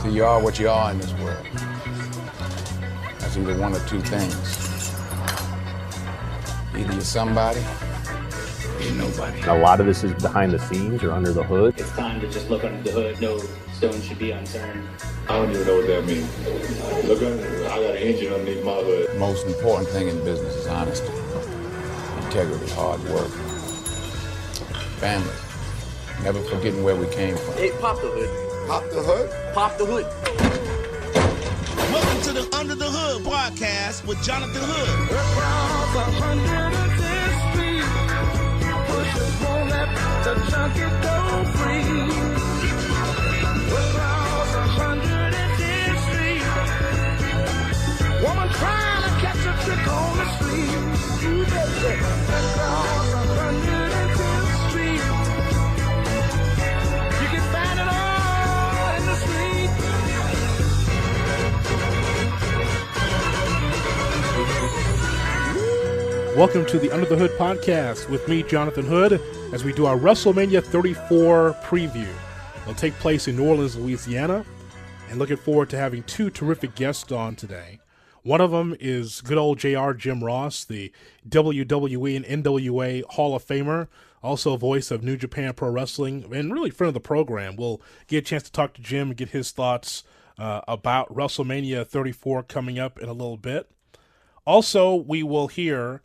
You are what you are in this world. That's either one or two things. Either you're somebody, or you're nobody. A lot of this is behind the scenes or under the hood. It's time to just look under the hood. No stone should be unturned. I don't even know what that means. Look under, I got an engine underneath my hood. The most important thing in business is honesty, integrity, hard work, family. Never forgetting where we came from. Hey, pop the hood. Pop the hood? Pop the hood. Welcome to the Under the Hood broadcast with Jonathan Hood. Across 110th Street, pushers won't let the junkie go free. Across 110th Street, woman trying to catch a trick on the street. You bet. Across 110th Street, you can find it all in the street. Welcome to the Under the Hood podcast with me, Jonathan Hood, as we do our WrestleMania 34 preview. It'll take place in New Orleans, Louisiana, and looking forward to having two terrific guests on today. One of them is good old JR Jim Ross, the WWE and NWA Hall of Famer, also voice of New Japan Pro Wrestling, and really friend of the program. We'll get a chance to talk to Jim and get his thoughts about WrestleMania 34 coming up in a little bit. Also, we will hear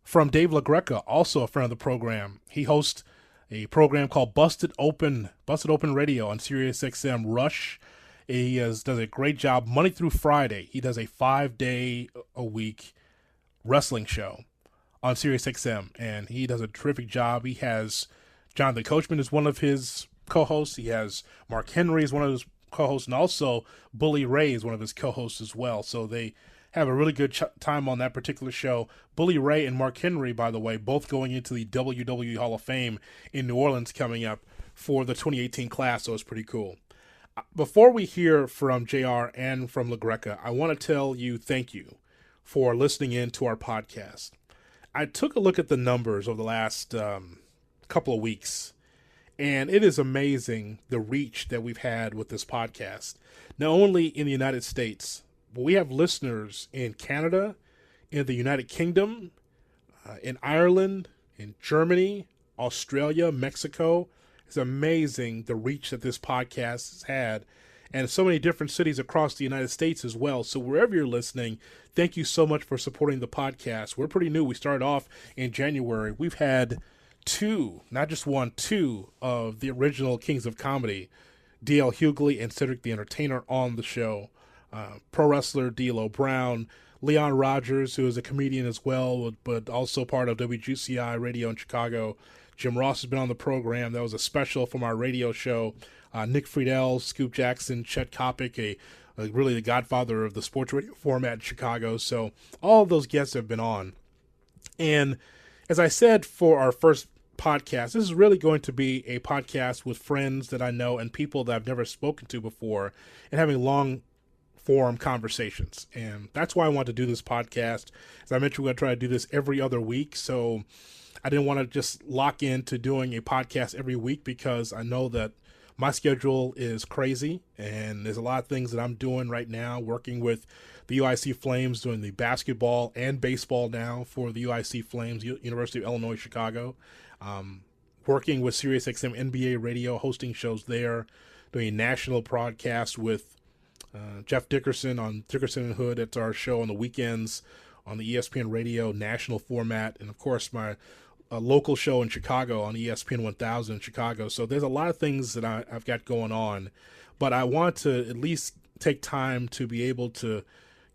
from Dave LaGreca, also a friend of the program. He hosts a program called Busted Open Radio on SiriusXM Rush. He does a great job Monday through Friday. He does a 5-day-a-week wrestling show on SiriusXM, and he does a terrific job. He has Jonathan Coachman as one of his co-hosts. He has Mark Henry as one of his co-hosts, and also Bully Ray is one of his co-hosts as well. So they have a really good time on that particular show. Bully Ray and Mark Henry, by the way, both going into the WWE Hall of Fame in New Orleans coming up for the 2018 class, so it's pretty cool. Before we hear from JR and from LaGreca, I want to tell you thank you for listening in to our podcast. I took a look at the numbers over the last couple of weeks, and it is amazing the reach that we've had with this podcast, not only in the United States, but we have listeners in Canada, in the United Kingdom, in Ireland, in Germany, Australia, Mexico. It's amazing the reach that this podcast has had, and so many different cities across the United States as well. So wherever you're listening, thank you so much for supporting the podcast. We're pretty new. We started off in January. We've had two, not just one, two of the original Kings of Comedy, D.L. Hughley and Cedric the Entertainer, on the show. Pro wrestler D'Lo Brown, Leon Rogers, who is a comedian as well, but also part of WGCI Radio in Chicago. Jim Ross has been on the program. That was a special from our radio show. Nick Friedel, Scoop Jackson, Chet Kopic, really the godfather of the sports radio format in Chicago. So all of those guests have been on. And as I said for our first podcast, this is really going to be a podcast with friends that I know and people that I've never spoken to before, and having long forum conversations. And that's why I want to do this podcast. As I mentioned, we're going to try to do this every other week. So I didn't want to just lock into doing a podcast every week, because I know that my schedule is crazy and there's a lot of things that I'm doing right now, working with the UIC Flames, doing the basketball and baseball now for the UIC Flames, University of Illinois, Chicago, working with SiriusXM NBA radio, hosting shows there, doing a national broadcast with Jeff Dickerson on Dickerson and Hood. It's our show on the weekends on the ESPN radio national format. And of course, my local show in Chicago on ESPN 1000 in Chicago. So there's a lot of things that I've got going on, but I want to at least take time to be able to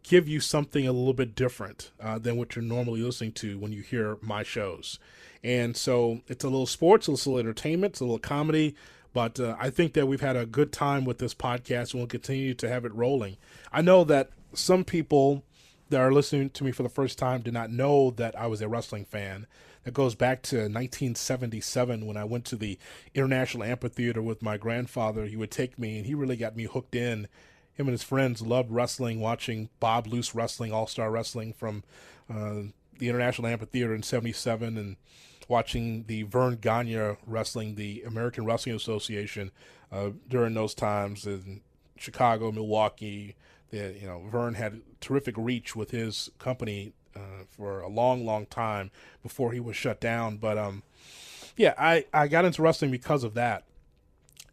give you something a little bit different than what you're normally listening to when you hear my shows. And so it's a little sports, a little entertainment, it's a little comedy, but I think that we've had a good time with this podcast, and we'll continue to have it rolling. I know that some people that are listening to me for the first time did not know that I was a wrestling fan. That goes back to 1977 when I went to the International Amphitheater with my grandfather. He would take me, and he really got me hooked in. Him and his friends loved wrestling, watching Bob Luce Wrestling, All-Star Wrestling from the International Amphitheater in 77, and watching the Vern Gagne Wrestling, the American Wrestling Association, during those times, and Chicago, Milwaukee. Vern had terrific reach with his company for a long, long time before he was shut down. But I got into wrestling because of that.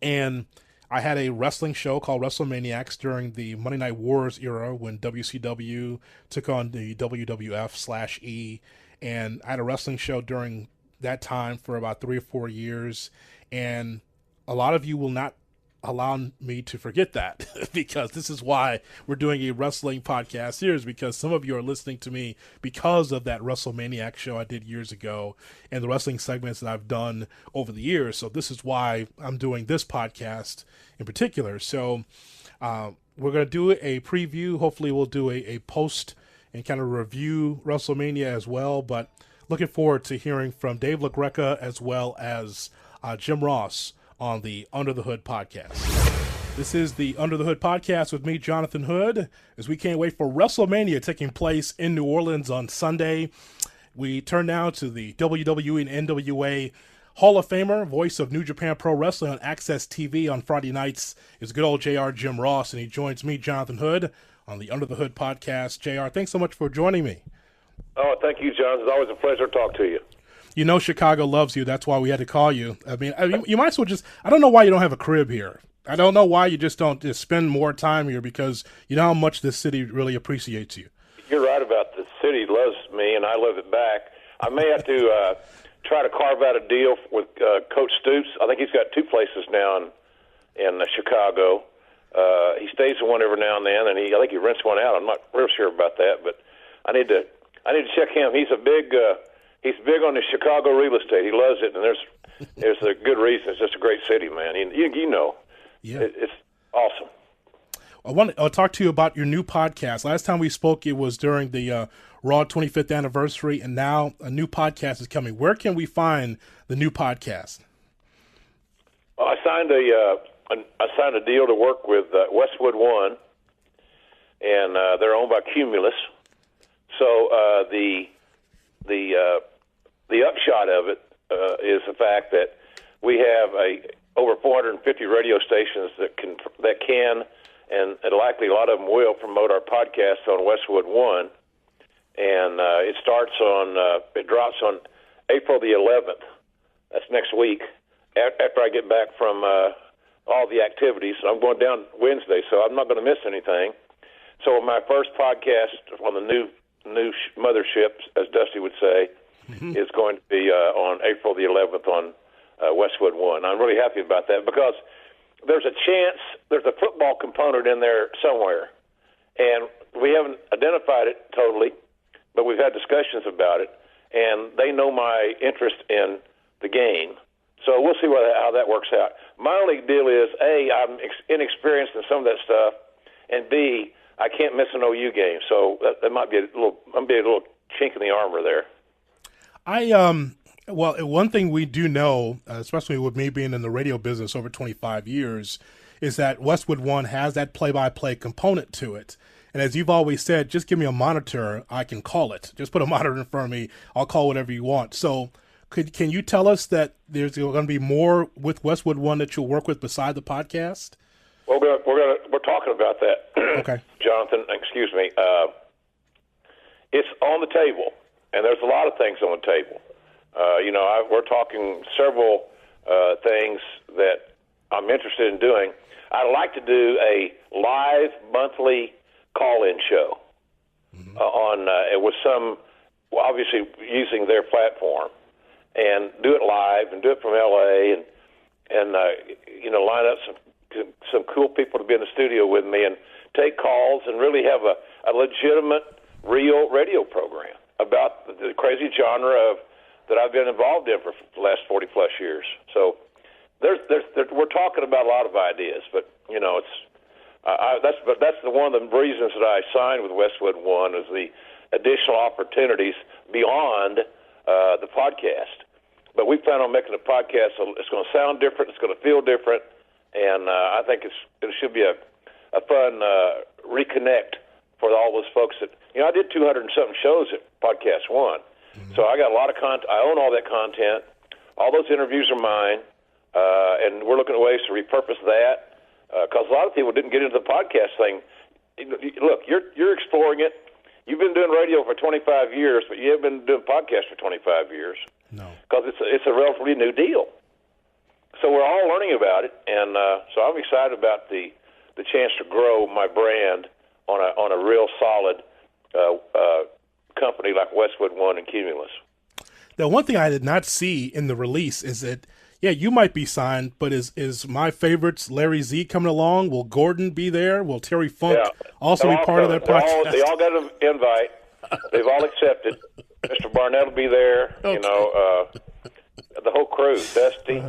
And I had a wrestling show called WrestleManiacs during the Monday Night Wars era when WCW took on the WWF/E. And I had a wrestling show during that time for about 3 or 4 years. And a lot of you will not allow me to forget that because this is why we're doing a wrestling podcast series, because some of you are listening to me because of that WrestleManiac show I did years ago and the wrestling segments that I've done over the years. So this is why I'm doing this podcast in particular. So we're going to do a preview. Hopefully we'll do a post and kind of review WrestleMania as well, but looking forward to hearing from Dave LaGreca as well as Jim Ross on the Under the Hood podcast. This is the Under the Hood podcast with me, Jonathan Hood, as we can't wait for WrestleMania taking place in New Orleans on Sunday. We turn now to the WWE and NWA Hall of Famer, voice of New Japan Pro Wrestling on AXS TV on Friday nights, is good old JR Jim Ross, and he joins me, Jonathan Hood, on the Under the Hood podcast. JR, thanks so much for joining me. Oh, thank you, John. It's always a pleasure to talk to you. You know Chicago loves you. That's why we had to call you. I mean, you might as well just – I don't know why you don't have a crib here. I don't know why you just don't just spend more time here, because you know how much this city really appreciates you. You're right about the city loves me, and I love it back. I may have to try to carve out a deal with Coach Stoops. I think he's got 2 places now in Chicago. He stays in one every now and then, and I think he rents one out. I'm not real sure about that, but I need to check him. He's big on the Chicago real estate. He loves it, and there's a good reason. It's just a great city, man. You know, yeah, it's awesome. I'll talk to you about your new podcast. Last time we spoke, it was during the Raw 25th anniversary, and now a new podcast is coming. Where can we find the new podcast? Well, I signed a deal to work with Westwood One, and they're owned by Cumulus. So the upshot of it is the fact that we have over 450 radio stations that can and likely a lot of them will promote our podcast on Westwood One, and it drops on April the 11th. That's next week after I get back from all the activities. I'm going down Wednesday, so I'm not going to miss anything. So my first podcast on the new mothership, as Dusty would say, is going to be on April the 11th on Westwood One. I'm really happy about that because there's a football component in there somewhere, and we haven't identified it totally, but we've had discussions about it, and they know my interest in the game. So we'll see how that works out. My only deal is, A, I'm inexperienced in some of that stuff, and B, I can't miss an OU game. So that might be a little chink in the armor there. Well, one thing we do know, especially with me being in the radio business over 25 years, is that Westwood One has that play-by-play component to it. And as you've always said, just give me a monitor, I can call it. Just put a monitor in front of me, I'll call whatever you want. So can you tell us that there's going to be more with Westwood One that you'll work with beside the podcast? Well, we're talking about that. Okay, Jonathan, excuse me. It's on the table, and there's a lot of things on the table. We're talking several things that I'm interested in doing. I'd like to do a live monthly call-in show with some, obviously using their platform, and do it live and do it from LA and line up some cool people to be in the studio with me and take calls and really have a legitimate, real radio program about the crazy genre that I've been involved in for the last 40-plus years. So we're talking about a lot of ideas, but that's one of the reasons that I signed with Westwood One is the additional opportunities beyond the podcast. But we plan on making a podcast so it's going to sound different, it's going to feel different, and I think it should be a fun reconnect for all those folks that I did 200 and something shows at Podcast One. So I got a lot of content. I own all that content. All those interviews are mine, and we're looking at ways to repurpose that because a lot of people didn't get into the podcast thing. Look, you're exploring it. You've been doing radio for 25 years, but you haven't been doing podcasts for 25 years. No. Because it's a relatively new deal. So we're all learning about it, and so I'm excited about the chance to grow my brand on a real solid company like Westwood One and Cumulus. The one thing I did not see in the release is that, yeah, you might be signed, but is my favorites Larry Z coming along? Will Gordon be there? Will Terry Funk also be part of that podcast? They all got an invite. They've all accepted. Mr. Barnett will be there. Okay. You know, the whole crew. Dusty,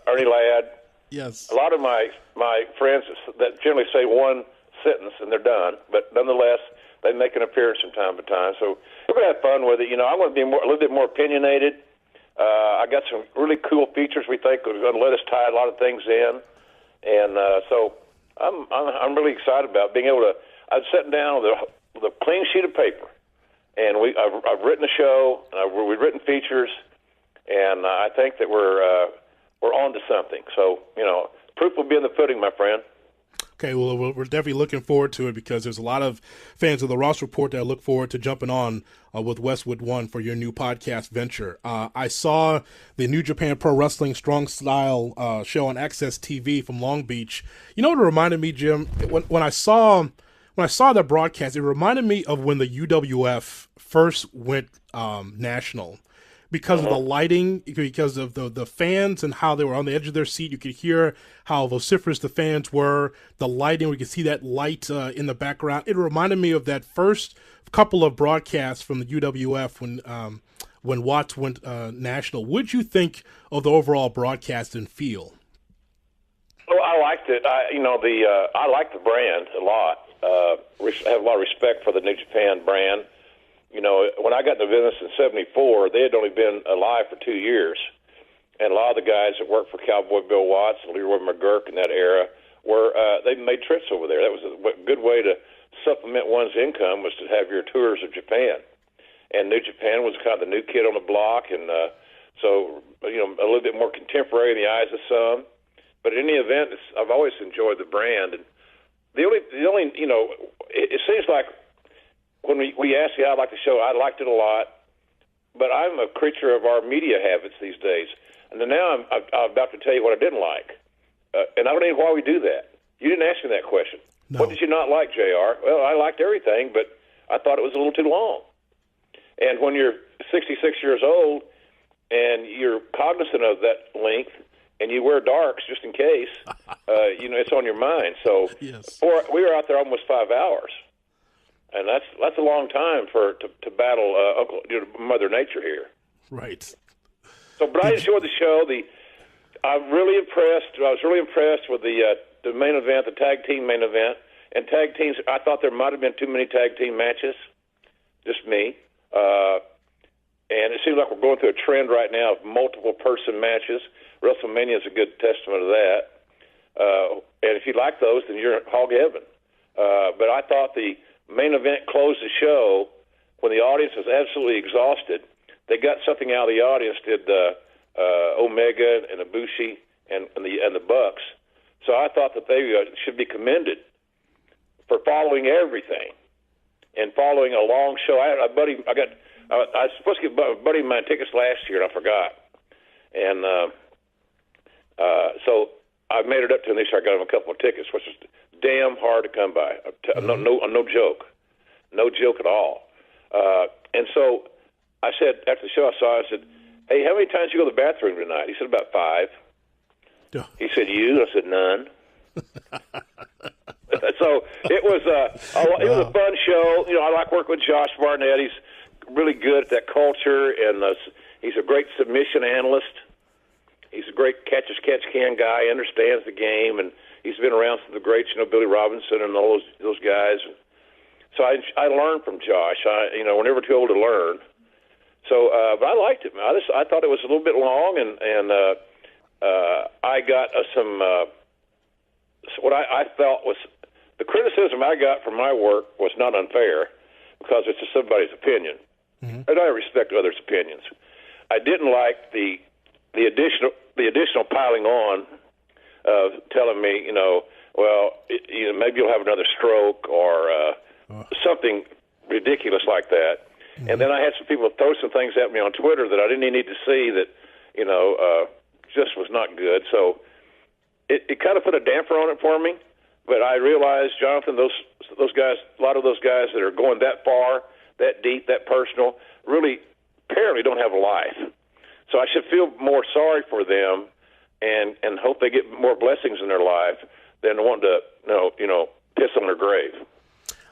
Ernie Ladd. Yes. A lot of my friends that generally say one sentence and they're done, but nonetheless, they make an appearance from time to time. So we're going to have fun with it. You know, I'm going to be a little bit more opinionated. I got some really cool features we think are going to let us tie a lot of things in, and so I'm really excited about being able to. I've sat down with a clean sheet of paper, and I've written a show, and we've written features, and I think that we're on to something. So you know, proof will be in the pudding, my friend. Okay, well, we're definitely looking forward to it because there's a lot of fans of the Ross Report that look forward to jumping on with Westwood One for your new podcast venture. I saw the New Japan Pro Wrestling Strong Style show on AXS TV from Long Beach. You know what it reminded me, Jim? When I saw that broadcast, it reminded me of when the UWF first went national. Because of the lighting, because of the fans and how they were on the edge of their seat, you could hear how vociferous the fans were. The lighting, we could see that light in the background. It reminded me of that first couple of broadcasts from the UWF when Watts went national. What did you think of the overall broadcast and feel? Well, I liked it. I like the brand a lot. I have a lot of respect for the New Japan brand. You know, when I got in the business in '74, they had only been alive for 2 years, and a lot of the guys that worked for Cowboy Bill Watts and Leroy McGurk in that era were they made trips over there. That was a good way to supplement one's income, was to have your tours of Japan. And New Japan was kind of the new kid on the block, and so you know, a little bit more contemporary in the eyes of some. But in any event, I've always enjoyed the brand, and the only you know, it seems like. When we asked you how I like the show, I liked it a lot, but I'm a creature of our media habits these days. And then now I'm about to tell you what I didn't like, and I don't know why we do that. You didn't ask me that question. No. What did you not like, JR? Well, I liked everything, but I thought it was a little too long. And when you're 66 years old and you're cognizant of that length and you wear darks just in case, you know, it's on your mind. So yes. We were out there almost 5 hours. And that's a long time to battle Mother Nature here. Right. So, but I enjoyed the show. I'm really impressed. I was really impressed with the main event, the tag team main event. And tag teams, I thought there might have been too many tag team matches. Just me. And it seems like we're going through a trend right now of multiple person matches. Wrestlemania is a good testament of that. And if you like those, then you're in hog heaven. But I thought the main event closed the show when the audience was absolutely exhausted. They got something out of the audience, did Omega and Ibushi and the Bucks. So I thought that they should be commended for following everything and following a long show. I was supposed to get a buddy of mine tickets last year, and I forgot. And so I made it up to him this year. I got him a couple of tickets, which is damn hard to come by. No joke. No joke at all. And so I said, after the show I said, hey, how many times did you go to the bathroom tonight? He said, about 5. Yeah. He said, you? I said, none. So it was a fun show. You know, I like working with Josh Barnett. He's really good at that culture, and he's a great submission analyst. He's a great catch-as-catch-can guy. He understands the game, and he's been around some of the greats, you know, Billy Robinson and all those guys. So I learned from Josh. We're never too old to learn. So, but I liked it. I thought it was a little bit long, and I got some what I felt was the criticism I got from my work was not unfair because it's just somebody's opinion, and I respect others' opinions. I didn't like the additional piling on telling me, maybe you'll have another stroke or something ridiculous like that. Mm-hmm. And then I had some people throw some things at me on Twitter that I didn't even need to see that, just was not good. So it kind of put a damper on it for me. But I realized, Jonathan, those guys, a lot of those guys that are going that far, that deep, that personal, really apparently don't have a life. So I should feel more sorry for them and hope they get more blessings in their life than wanting to, piss on their grave.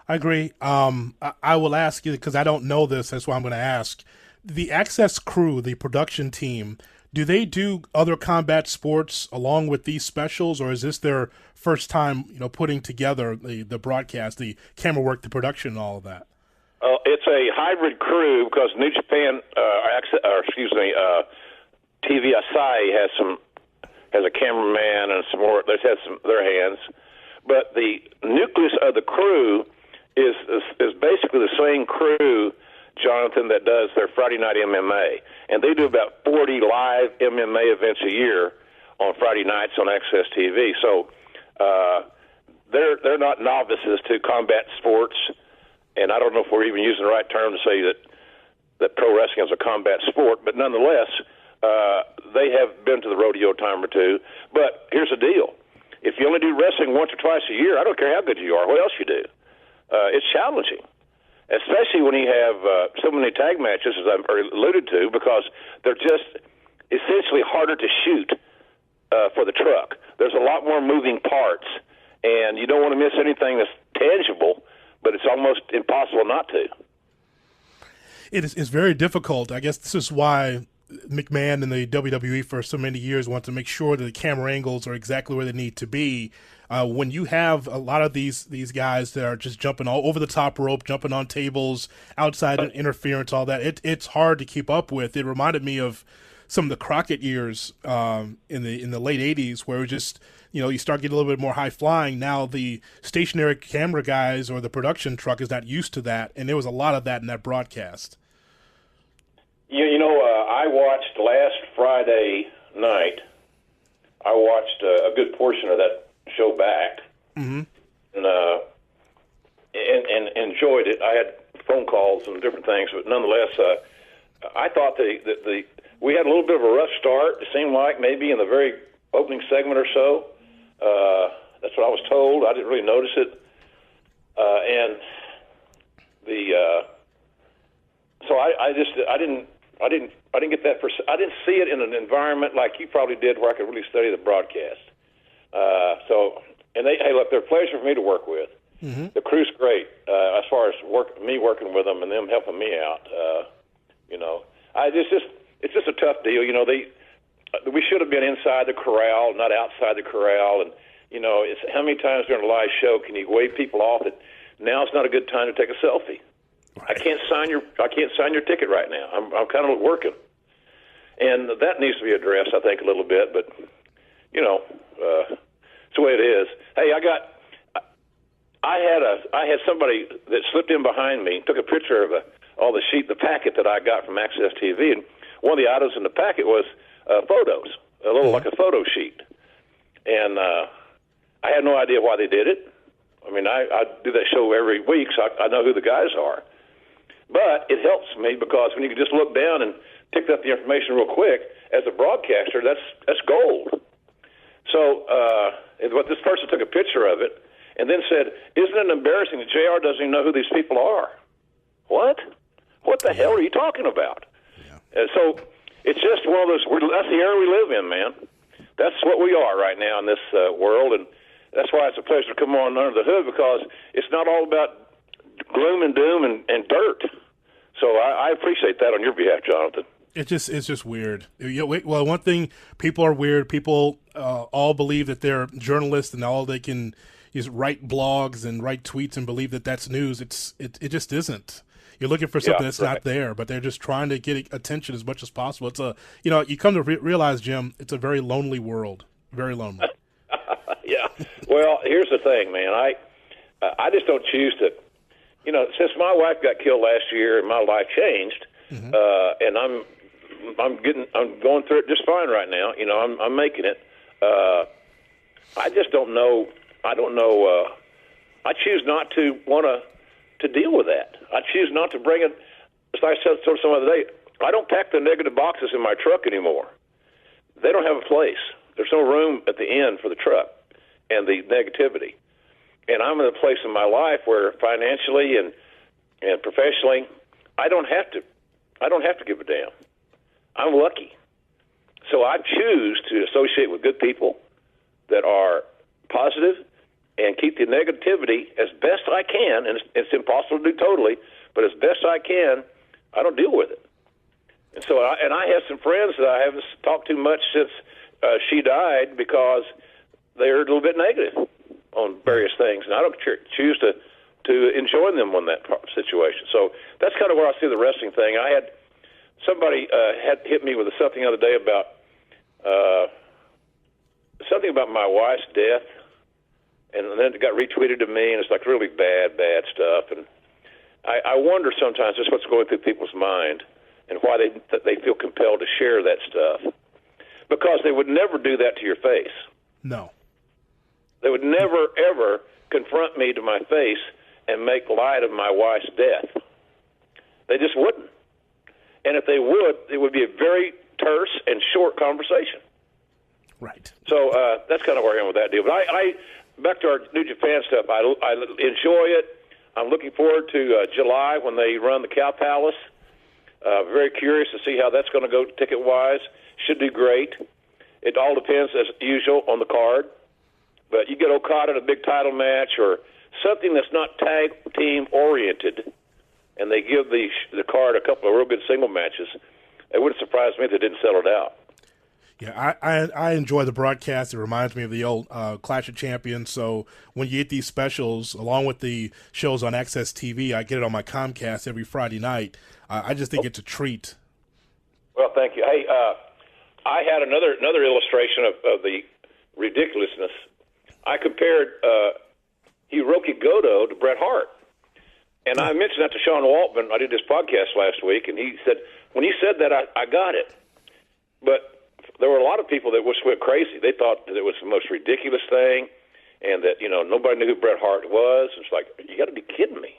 I agree. I will ask you, because I don't know this, that's why I'm going to ask. The AXS crew, the production team, do they do other combat sports along with these specials, or is this their first time, putting together the broadcast, the camera work, the production, and all of that? It's a hybrid crew because New Japan, TV Asahi has a cameraman and some more. They've had their hands, but the nucleus of the crew is basically the same crew, Jonathan, that does their Friday night MMA, and they do about 40 live MMA events a year on Friday nights on AXS TV. So they're not novices to combat sports, and I don't know if we're even using the right term to say that pro wrestling is a combat sport, but nonetheless, they have been to the rodeo a time or two. But here's the deal: if you only do wrestling once or twice a year, I don't care how good you are, what else you do. It's challenging, especially when you have so many tag matches, as I've alluded to, because they're just essentially harder to shoot for the truck. There's a lot more moving parts, and you don't want to miss anything that's tangible, but it's almost impossible not to. It's very difficult. I guess this is why McMahon and the WWE for so many years want to make sure that the camera angles are exactly where they need to be. When you have a lot of these guys that are just jumping all over the top rope, jumping on tables, outside interference, all that, it's hard to keep up with. It reminded me of some of the Crockett years in the late 80s, where it was just, you start getting a little bit more high flying. Now the stationary camera guys or the production truck is not used to that, and there was a lot of that in that broadcast. I watched last Friday night. I watched a good portion of that show back, mm-hmm. and enjoyed it. I had phone calls and different things, but nonetheless, I thought that we had a little bit of a rough start. It seemed like maybe in the very opening segment or so. That's what I was told. I didn't really notice it, and so I didn't get that. I didn't see it in an environment like you probably did, where I could really study the broadcast. They're a pleasure for me to work with. Mm-hmm. The crew's great as far as me working with them and them helping me out. It's just a tough deal. We should have been inside the corral, not outside the corral. And it's how many times during a live show can you wave people off that now's not a good time to take a selfie? Right. I can't sign your ticket right now. I'm kind of working, and that needs to be addressed, I think, a little bit. But it's the way it is. Hey, I had somebody that slipped in behind me, took a picture of the packet that I got from AXS TV, and one of the items in the packet was photos, a little like a photo sheet. And I had no idea why they did it. I mean, I do that show every week, so I know who the guys are. But it helps me because when you can just look down and pick up the information real quick, as a broadcaster, that's gold. So what this person took a picture of it and then said, "Isn't it embarrassing that JR doesn't even know who these people are?" What? What the hell are you talking about? Yeah. And so it's just one of those. That's the era we live in, man. That's what we are right now in this world, and that's why it's a pleasure to come on Under the Hood, because it's not all about gloom and doom and dirt. So I appreciate that on your behalf, Jonathan. It's just weird. Well, one thing, people are weird. People all believe that they're journalists and all they can is write blogs and write tweets and believe that that's news. It just isn't. You're looking for something that's not there, but they're just trying to get attention as much as possible. It's you come to realize, Jim, it's a very lonely world. Very lonely. Yeah. Well, here's the thing, man. I just don't choose to. Since my wife got killed last year and my life changed, mm-hmm. And I'm going through it just fine right now. I'm making it. I just don't know. I don't know. I choose not to want to deal with that. I choose not to bring it. As I said some other day, I don't pack the negative boxes in my truck anymore. They don't have a place. There's no room at the end for the truck and the negativity. And I'm in a place in my life where financially and professionally, I don't have to give a damn. I'm lucky. So I choose to associate with good people that are positive and keep the negativity as best I can, and it's impossible to do totally, but as best I can, I don't deal with it. And so, I have some friends that I haven't talked to much since she died because they're a little bit negative on various things, and I don't choose to enjoin them on that situation. So that's kind of where I see the wrestling thing. I had somebody had hit me with something the other day about something about my wife's death, and then it got retweeted to me, and it's like really bad stuff. And I wonder sometimes just what's going through people's mind and why they feel compelled to share that stuff, because they would never do that to your face. No. They would never, ever confront me to my face and make light of my wife's death. They just wouldn't. And if they would, it would be a very terse and short conversation. Right. So that's kind of where I am with that deal. But I back to our New Japan stuff, I enjoy it. I'm looking forward to July when they run the Cow Palace. Very curious to see how that's going to go ticket-wise. Should do great. It all depends, as usual, on the card. But you get Okada in a big title match or something that's not tag team oriented, and they give the card a couple of real good single matches, it wouldn't surprise me if they didn't sell it out. Yeah, I enjoy the broadcast. It reminds me of the old Clash of Champions. So when you get these specials, along with the shows on AXS TV, I get it on my Comcast every Friday night. I just think it's a treat. Well, thank you. Hey, I had another illustration of the ridiculousness. I compared Hiroki Goto to Bret Hart. And I mentioned that to Sean Waltman. I did this podcast last week, and he said, when he said that, I got it. But there were a lot of people that just went crazy. They thought that it was the most ridiculous thing and that, nobody knew who Bret Hart was. It's like, you got to be kidding me.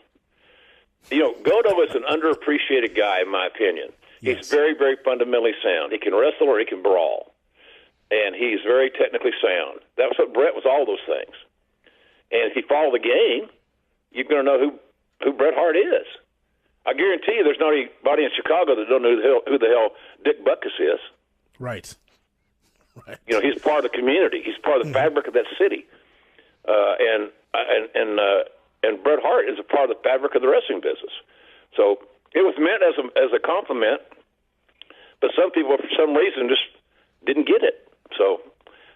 Goto is an underappreciated guy, in my opinion. Yes. He's very, very fundamentally sound. He can wrestle or he can brawl. And he's very technically sound. That's what Bret was, all those things. And if you follow the game, you're going to know who Bret Hart is. I guarantee you there's not anybody in Chicago that don't know who the hell Dick Butkus is. Right. He's part of the community. He's part of the fabric of that city. And Bret Hart is a part of the fabric of the wrestling business. So it was meant as a compliment, but some people, for some reason, just didn't get it. So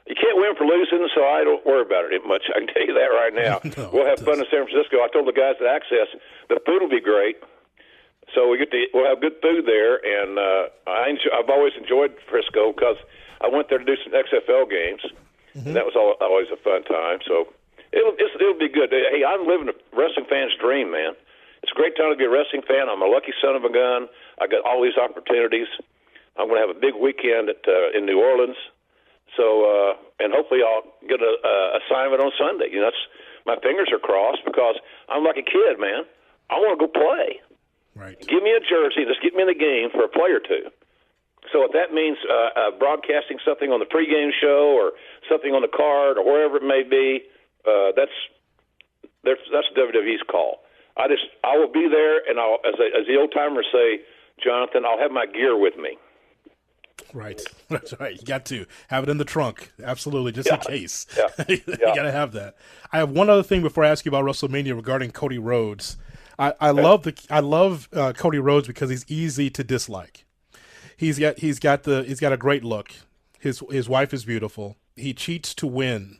you can't win for losing, so I don't worry about it much. I can tell you that right now. No, we'll have fun in San Francisco. I told the guys at Access the food will be great. So we'll have good food there, and I've always enjoyed Frisco because I went there to do some XFL games. Mm-hmm. And that was always a fun time. So it'll be good. Hey, I'm living a wrestling fan's dream, man. It's a great time to be a wrestling fan. I'm a lucky son of a gun. I got all these opportunities. I'm going to have a big weekend in New Orleans. So and hopefully I'll get an assignment on Sunday. My fingers are crossed because I'm like a kid, man. I want to go play. Right. Give me a jersey. Just get me in the game for a play or two. So if that means broadcasting something on the pregame show or something on the card or wherever it may be, that's WWE's call. I will be there, and I'll, as the old timers say, Jonathan, I'll have my gear with me. Right. That's right. You got to have it in the trunk. Absolutely. Just in case. Yeah. You got to have that. I have one other thing before I ask you about WrestleMania regarding Cody Rhodes. I love Cody Rhodes because he's easy to dislike. He's got a great look. His wife is beautiful. He cheats to win.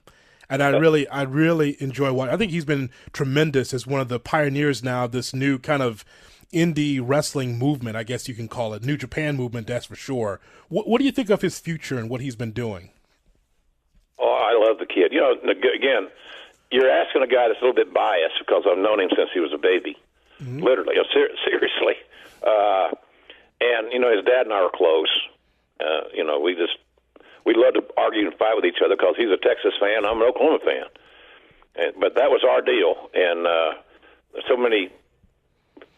And I really enjoy watching. I think he's been tremendous as one of the pioneers now of this new kind of indie wrestling movement, I guess you can call it. New Japan movement, that's for sure. What do you think of his future and what he's been doing? Oh, I love the kid. Again, you're asking a guy that's a little bit biased because I've known him since he was a baby. Mm-hmm. Literally, seriously. And, his dad and I are close. we love to argue and fight with each other because he's a Texas fan, I'm an Oklahoma fan. But that was our deal, and so many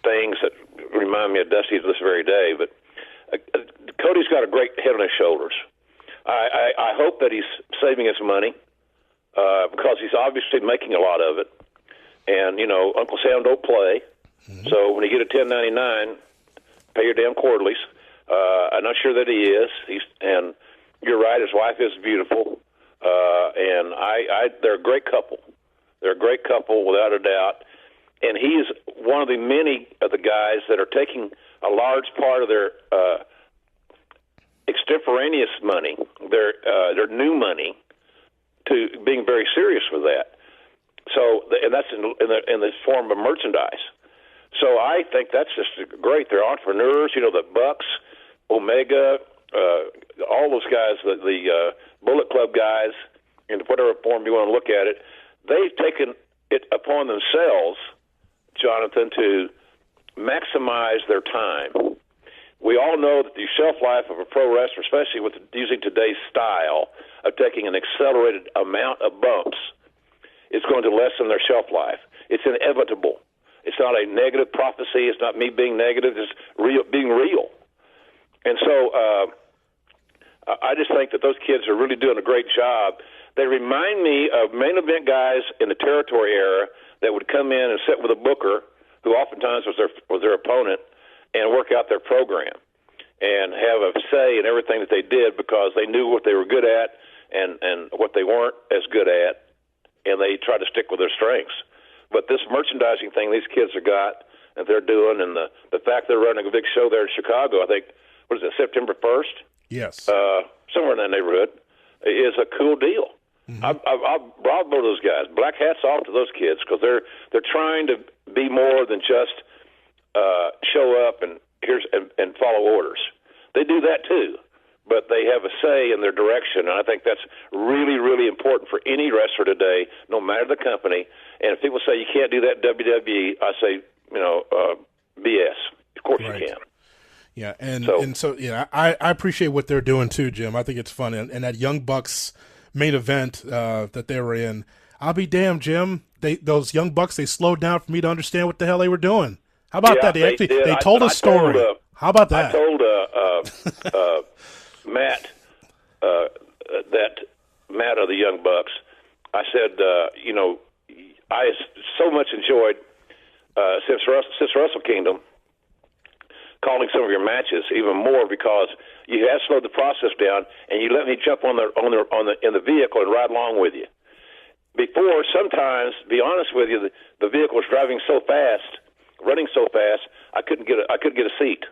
things that remind me of Dusty to this very day. But Cody's got a great head on his shoulders. I hope that he's saving his money because he's obviously making a lot of it. And, Uncle Sam don't play. Mm-hmm. So when you get a 1099, pay your damn quarterlies. I'm not sure that he is. And you're right, his wife is beautiful. And they're a great couple. They're a great couple without a doubt. And he's one of the many of the guys that are taking a large part of their extemporaneous money, their new money, to being very serious with that. So, and that's in the form of merchandise. So I think that's just great. They're entrepreneurs, the Bucks, Omega, all those guys, the Bullet Club guys, in whatever form you want to look at it. They've taken it upon themselves, Jonathan, to maximize their time. We all know that the shelf life of a pro wrestler, especially with using today's style of taking an accelerated amount of bumps, is going to lessen their shelf life. It's inevitable. It's not a negative prophecy. It's not me being negative. It's being real. And so I just think that those kids are really doing a great job. They remind me of main event guys in the territory era that would come in and sit with a booker, who oftentimes was their opponent, and work out their program and have a say in everything that they did because they knew what they were good at and what they weren't as good at, and they tried to stick with their strengths. But this merchandising thing these kids have got that they're doing, and the fact they're running a big show there in Chicago, I think, what is it, September 1st? Yes. Somewhere in that neighborhood, is a cool deal. Mm-hmm. I'll bravo those guys. Black hats off to those kids because they're trying to be more than just show up and follow orders. They do that too, but they have a say in their direction, and I think that's really, really important for any wrestler today, no matter the company. And if people say you can't do that in WWE, I say, BS. Of course you can. Yeah, and so I appreciate what they're doing too, Jim. I think it's fun, and that Young Bucks main event that they were in, I'll be damned, Jim. Those Young Bucks, they slowed down for me to understand what the hell they were doing. How about that? They told a story. How about that? I told Matt, Matt of the Young Bucks, I said, I so much enjoyed since Wrestle Kingdom calling some of your matches even more because you have slowed the process down and you let me jump in the vehicle and ride along with you. Before, sometimes, to be honest with you, the vehicle was driving so fast, running so fast, I couldn't get a seat.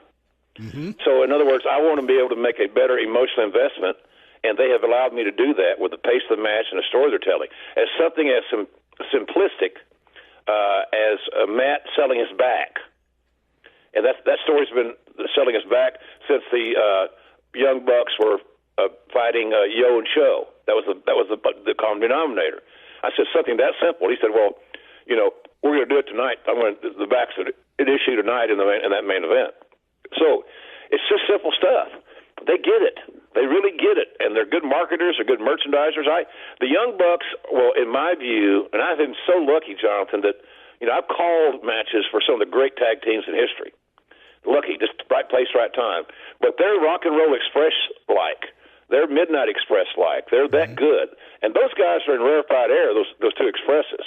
Mm-hmm. So, in other words, I want to be able to make a better emotional investment, and they have allowed me to do that with the pace of the match and the story they're telling. As something as simplistic as Matt selling his back, and that story's been selling his back since the Young Bucks were fighting Yo and Show. That was the common denominator. I said something that simple. He said, "Well, we're going to do it tonight. The back's an issue tonight in that main event." So it's just simple stuff. They get it. They really get it, and they're good marketers. They're good merchandisers. The Young Bucks, well, in my view, and I've been so lucky, Jonathan, that I've called matches for some of the great tag teams in history. Lucky, just right place, right time. But they're Rock and Roll Express-like. They're Midnight Express-like. They're that good. And those guys are in rarefied air, those two Expresses.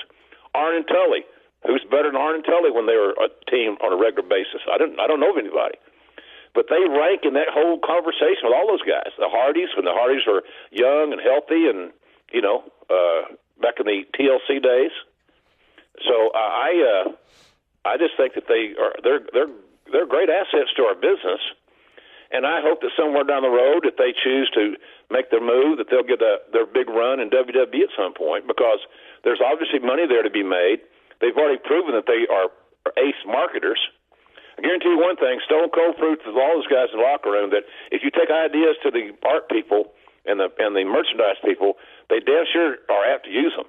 Arn and Tully. Who's better than Arn and Tully when they were a team on a regular basis? I don't know of anybody. But they rank in that whole conversation with all those guys. The Hardys, when the Hardys were young and healthy and, back in the TLC days. So I just think that they're great assets to our business. And I hope that somewhere down the road, if they choose to make their move, that they'll get their big run in WWE at some point because there's obviously money there to be made. They've already proven that they are ace marketers. I guarantee you one thing, Stone Cold proves to all those guys in the locker room that if you take ideas to the art people and the merchandise people, they damn sure are apt to use them.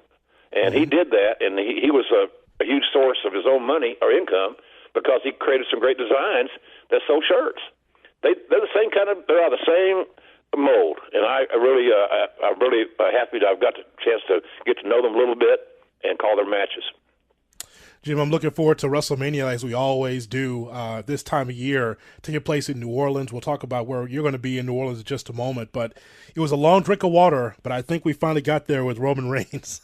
And he did that, and he was a huge source of his own money or income because he created some great designs that sold shirts. They're the same kind of, they're the same mold, and I'm really happy that I've got the chance to get to know them a little bit and call their matches. Jim, I'm looking forward to WrestleMania, as we always do this time of year, taking place in New Orleans. We'll talk about where you're going to be in New Orleans in just a moment, but it was a long drink of water, but I think we finally got there with Roman Reigns.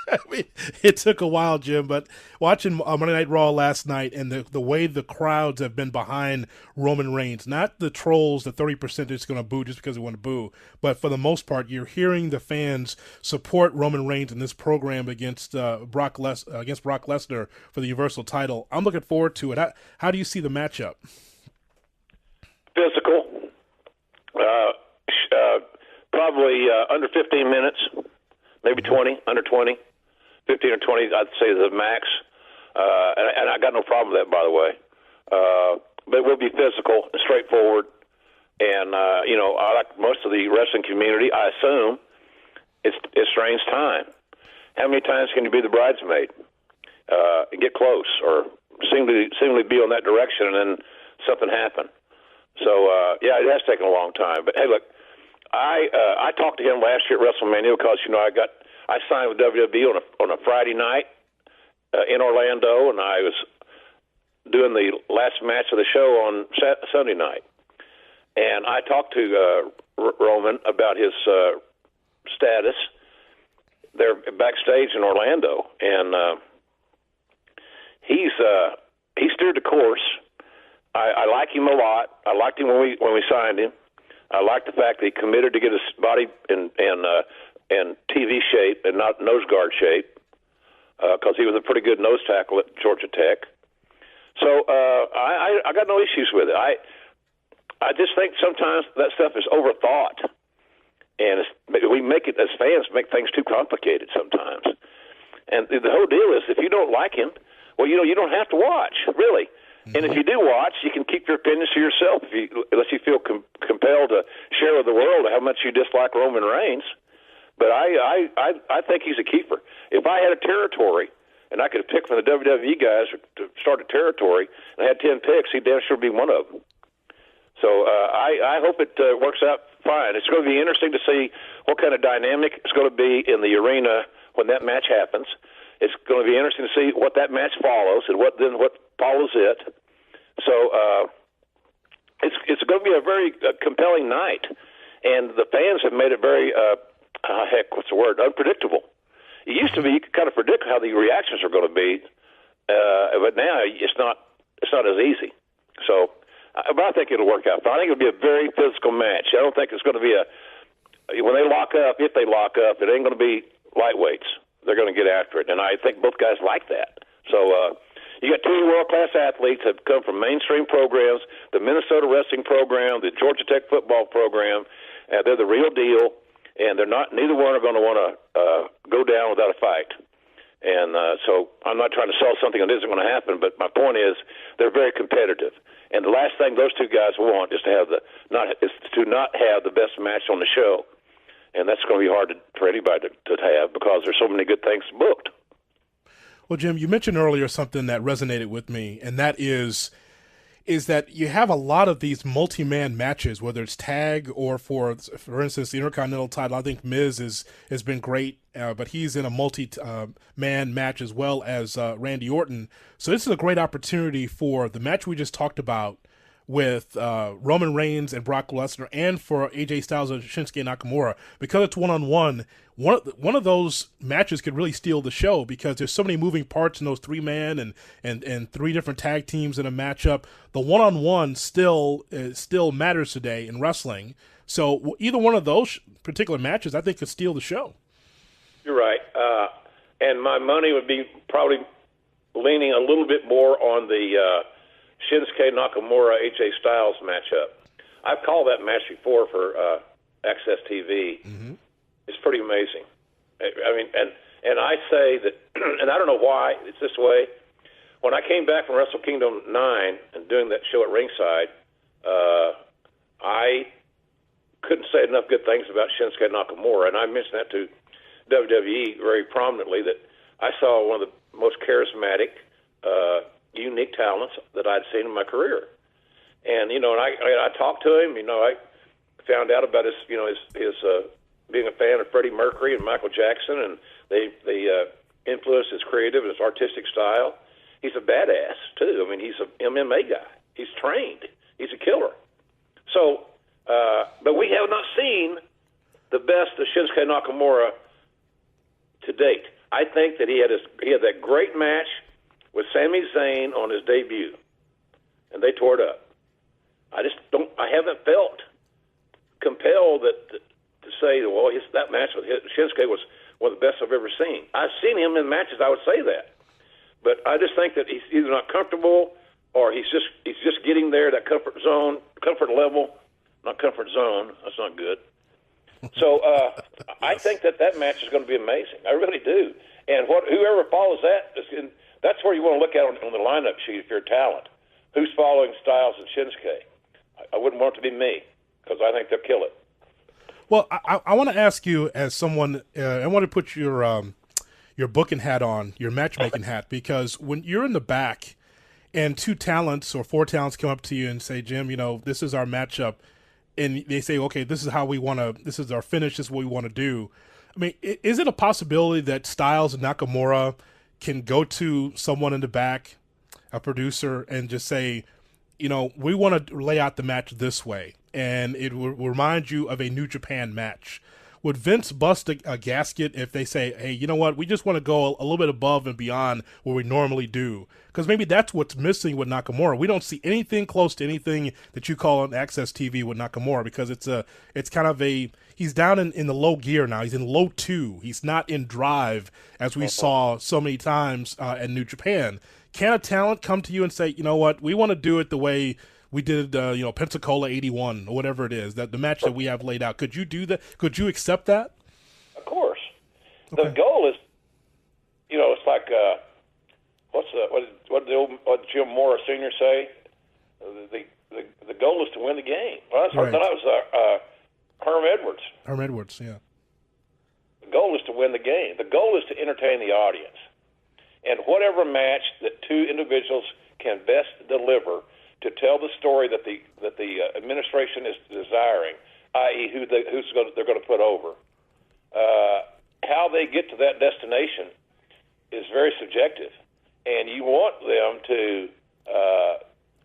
I mean, it took a while, Jim, but watching Monday Night Raw last night and the way the crowds have been behind Roman Reigns, not the trolls, the 30% that's going to boo just because they want to boo, but for the most part, you're hearing the fans support Roman Reigns in this program against Brock Lesnar for the Universal title. I'm looking forward to it. How do you see the matchup? Physical, probably under 15 minutes. Maybe 20, under 20, 15 or 20, I'd say is the max. And I got no problem with that, by the way. But it will be physical and straightforward. And, I like most of the wrestling community, I assume it's Reigns' time. How many times can you be the bridesmaid and get close or seemingly be on that direction and then something happen? So, it has taken a long time. But, hey, look, I talked to him last year at WrestleMania because I signed with WWE on a Friday night in Orlando, and I was doing the last match of the show on Sunday night. And I talked to Roman about his status there backstage in Orlando, and he steered the course. I like him a lot. I liked him when we signed him. I like the fact that he committed to get his body in TV shape and not nose guard shape, because he was a pretty good nose tackle at Georgia Tech. So I got no issues with it. I just think sometimes that stuff is overthought, and we make it as fans make things too complicated sometimes. And the whole deal is, if you don't like him, well, you don't have to watch, really. And if you do watch, you can keep your opinions to yourself unless you feel compelled to share with the world how much you dislike Roman Reigns. But I think he's a keeper. If I had a territory and I could pick from the WWE guys to start a territory and I had 10 picks, he'd damn sure be one of them. So I hope it works out fine. It's going to be interesting to see what kind of dynamic it's going to be in the arena when that match happens. It's going to be interesting to see what that match follows and what follows it. So it's going to be a very compelling night, and the fans have made it very unpredictable. It used to be you could kind of predict how the reactions are going to be, but now it's not as easy. So, but I think it'll work out. But I think it'll be a very physical match. I don't think it's going to be when they lock up. If they lock up, it ain't going to be lightweights. They're going to get after it, and I think both guys like that. So you got two world-class athletes that come from mainstream programs, the Minnesota wrestling program, the Georgia Tech football program. They're the real deal, and they're not. Neither one are going to want to go down without a fight. And so I'm not trying to sell something that isn't going to happen, but my point is they're very competitive. And the last thing those two guys want is to not have the best match on the show. And that's going to be hard for anybody to have because there's so many good things booked. Well, Jim, you mentioned earlier something that resonated with me, and that is that you have a lot of these multi-man matches, whether it's tag or, for instance, the Intercontinental title. I think Miz has been great, but he's in a multi-man match as well as Randy Orton. So this is a great opportunity for the match we just talked about with Roman Reigns and Brock Lesnar, and for AJ Styles and Shinsuke Nakamura, because it's one-on-one. One of those matches could really steal the show because there's so many moving parts in those three-man and three different tag teams in a matchup. The one-on-one still matters today in wrestling. So either one of those particular matches, I think, could steal the show. You're right, and my money would be probably leaning a little bit more on the Shinsuke Nakamura, AJ Styles matchup. I've called that match before for AXS TV. Mm-hmm. It's pretty amazing. I mean, and I say that, and I don't know why it's this way. When I came back from Wrestle Kingdom 9 and doing that show at ringside, I couldn't say enough good things about Shinsuke Nakamura, and I mentioned that to WWE very prominently, that I saw one of the most charismatic, unique talents that I'd seen in my career. And, and I talked to him, found out about his being a fan of Freddie Mercury and Michael Jackson, and they influenced his creative and his artistic style. He's a badass too. I mean, he's an MMA guy. He's trained. He's a killer. So, but we have not seen the best of Shinsuke Nakamura to date. I think that he had that great match with Sami Zayn on his debut, and they tore it up. I haven't felt compelled to say, well, that match with Shinsuke was one of the best I've ever seen. I've seen him in matches, I would say that. But I just think that he's either not comfortable or he's just getting there, that comfort level, not comfort zone. That's not good. So I think that match is going to be amazing. I really do. And whoever follows that's where you want to look at on the lineup sheet if you're a talent. Who's following Styles and Shinsuke? I wouldn't want it to be me because I think they'll kill it. Well, I want to ask you as someone, I want to put your booking hat on, your matchmaking hat, because when you're in the back and two talents or four talents come up to you and say, Jim, this is our matchup, and they say, okay, this is our finish, this is what we want to do. I mean, is it a possibility that Styles and Nakamura can go to someone in the back, a producer, and just say, we want to lay out the match this way, and it will remind you of a New Japan match? Would Vince bust a gasket if they say, hey, you know what, we just want to go a little bit above and beyond what we normally do? Because maybe that's what's missing with Nakamura. We don't see anything close to anything that you call on AXS TV with Nakamura, because it's kind of he's down in the low gear now. He's in low 2. He's not in drive as we saw so many times in New Japan. Can a talent come to you and say, you know what, we want to do it the way we did, Pensacola 81 or whatever it is, that the match that we have laid out? Could you do that? Could you accept that? Of course. Okay. The goal is, it's like what did Jim Morris Sr. say? The goal is to win the game. Well, that was Herm Edwards. Herm Edwards, yeah. The goal is to win the game. The goal is to entertain the audience. And whatever match that two individuals can best deliver to tell the story that the administration is desiring, i.e., they're going to put over. How they get to that destination is very subjective, and you want them to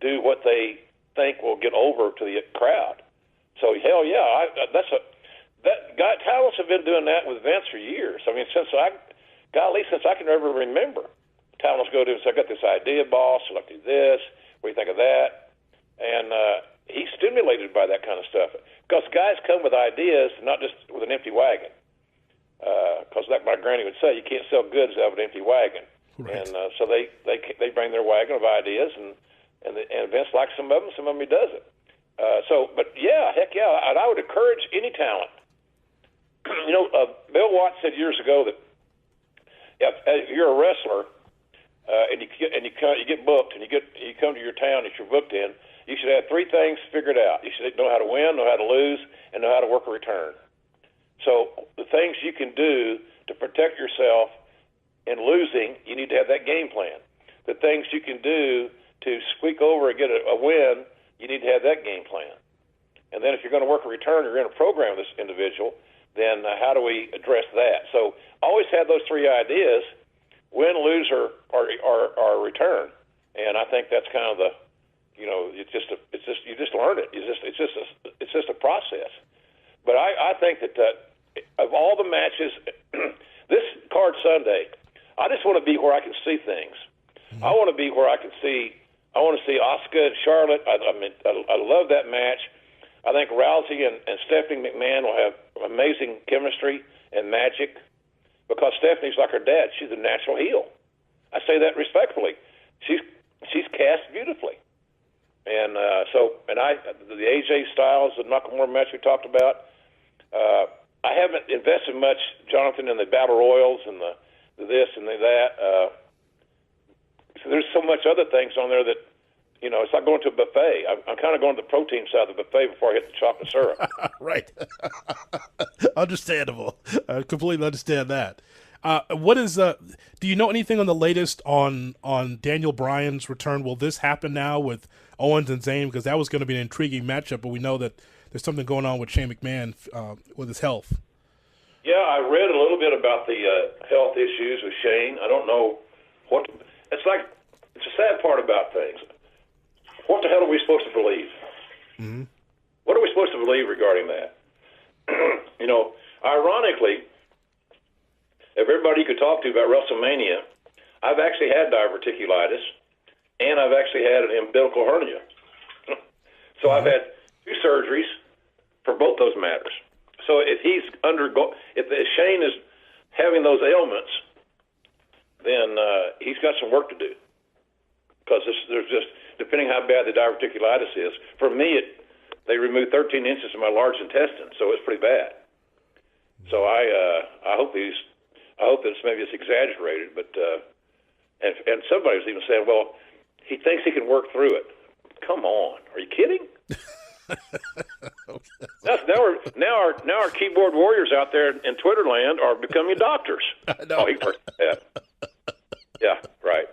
do what they think will get over to the crowd. So hell yeah, talents have been doing that with Vince for years. I mean, since I can ever remember, talents go to him and say, I got this idea, boss. I'd like to do this. What do you think of that? And he's stimulated by that kind of stuff. Because guys come with ideas, not just with an empty wagon. Because like my granny would say, you can't sell goods out of an empty wagon. Right. And so they bring their wagon of ideas, and Vince likes some of them he doesn't. But yeah, heck yeah, I would encourage any talent. Bill Watts said years ago that if you're a wrestler and you get booked and you come to your town that you're booked in, you should have 3 things figured out. You should know how to win, know how to lose, and know how to work a return. So the things you can do to protect yourself in losing, you need to have that game plan. The things you can do to squeak over and get a win, you need to have that game plan. And then if you're going to work a return, you're going to program this individual, then how do we address that? So always have those 3 ideas: win, lose, or return. And I think that's kind of the, you just learn it. It's just a process. But I think that of all the matches, this card Sunday, I just want to be where I can see things. Mm-hmm. I want to be where I want to see Asuka and Charlotte. I love that match. I think Rousey and Stephanie McMahon will have amazing chemistry and magic, because Stephanie's like her dad. She's a natural heel. I say that respectfully. She's cast beautifully. And the AJ Styles and Nakamura match we talked about, I haven't invested much, Jonathan, in the battle royals and the this and the that. So there's so much other things on there that, it's like going to a buffet. I'm kind of going to the protein side of the buffet before I hit the chocolate syrup. Right. Understandable. I completely understand that. What is do you know anything on the latest on Daniel Bryan's return? Will this happen now with Owens and Zayn? Because that was going to be an intriguing matchup, but we know that there's something going on with Shane McMahon with his health. Yeah, I read a little bit about the health issues with Shane. I don't know what it's like. It's a sad part about things. What the hell are we supposed to believe? Mm-hmm. What are we supposed to believe regarding that? Ironically, if everybody you could talk to about Wrestlemania, I've actually had diverticulitis, and I've actually had an umbilical hernia. So I've had 2 surgeries for both those matters. So if if Shane is having those ailments, then he's got some work to do. Because there's just, depending how bad the diverticulitis is, for me, they removed 13 inches of my large intestine, so it's pretty bad. So I hope maybe it's exaggerated, but and somebody was even saying, well, he thinks he can work through it. Come on, are you kidding? Now our keyboard warriors out there in Twitter land are becoming doctors. Oh, he worked that. Yeah, right.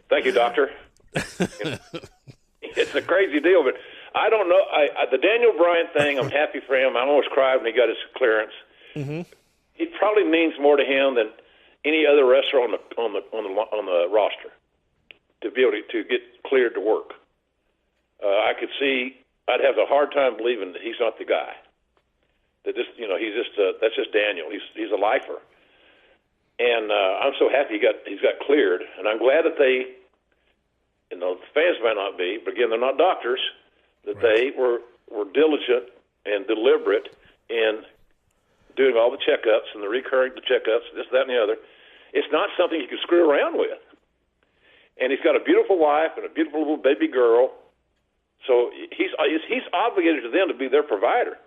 Thank you, doctor. It's a crazy deal, but I don't know. The Daniel Bryan thing, I'm happy for him. I almost cried when he got his clearance. Mm-hmm. It probably means more to him than any other wrestler on the roster to be able to get cleared to work. I could see. I'd have a hard time believing that he's not the guy. That that's just Daniel. He's a lifer, and I'm so happy he's got cleared, and I'm glad that they, the fans might not be, but again, they're not doctors. That they were diligent and deliberate in doing all the checkups and the checkups, this, that, and the other. It's not something you can screw around with. And he's got a beautiful wife and a beautiful little baby girl. So he's obligated to them to be their provider.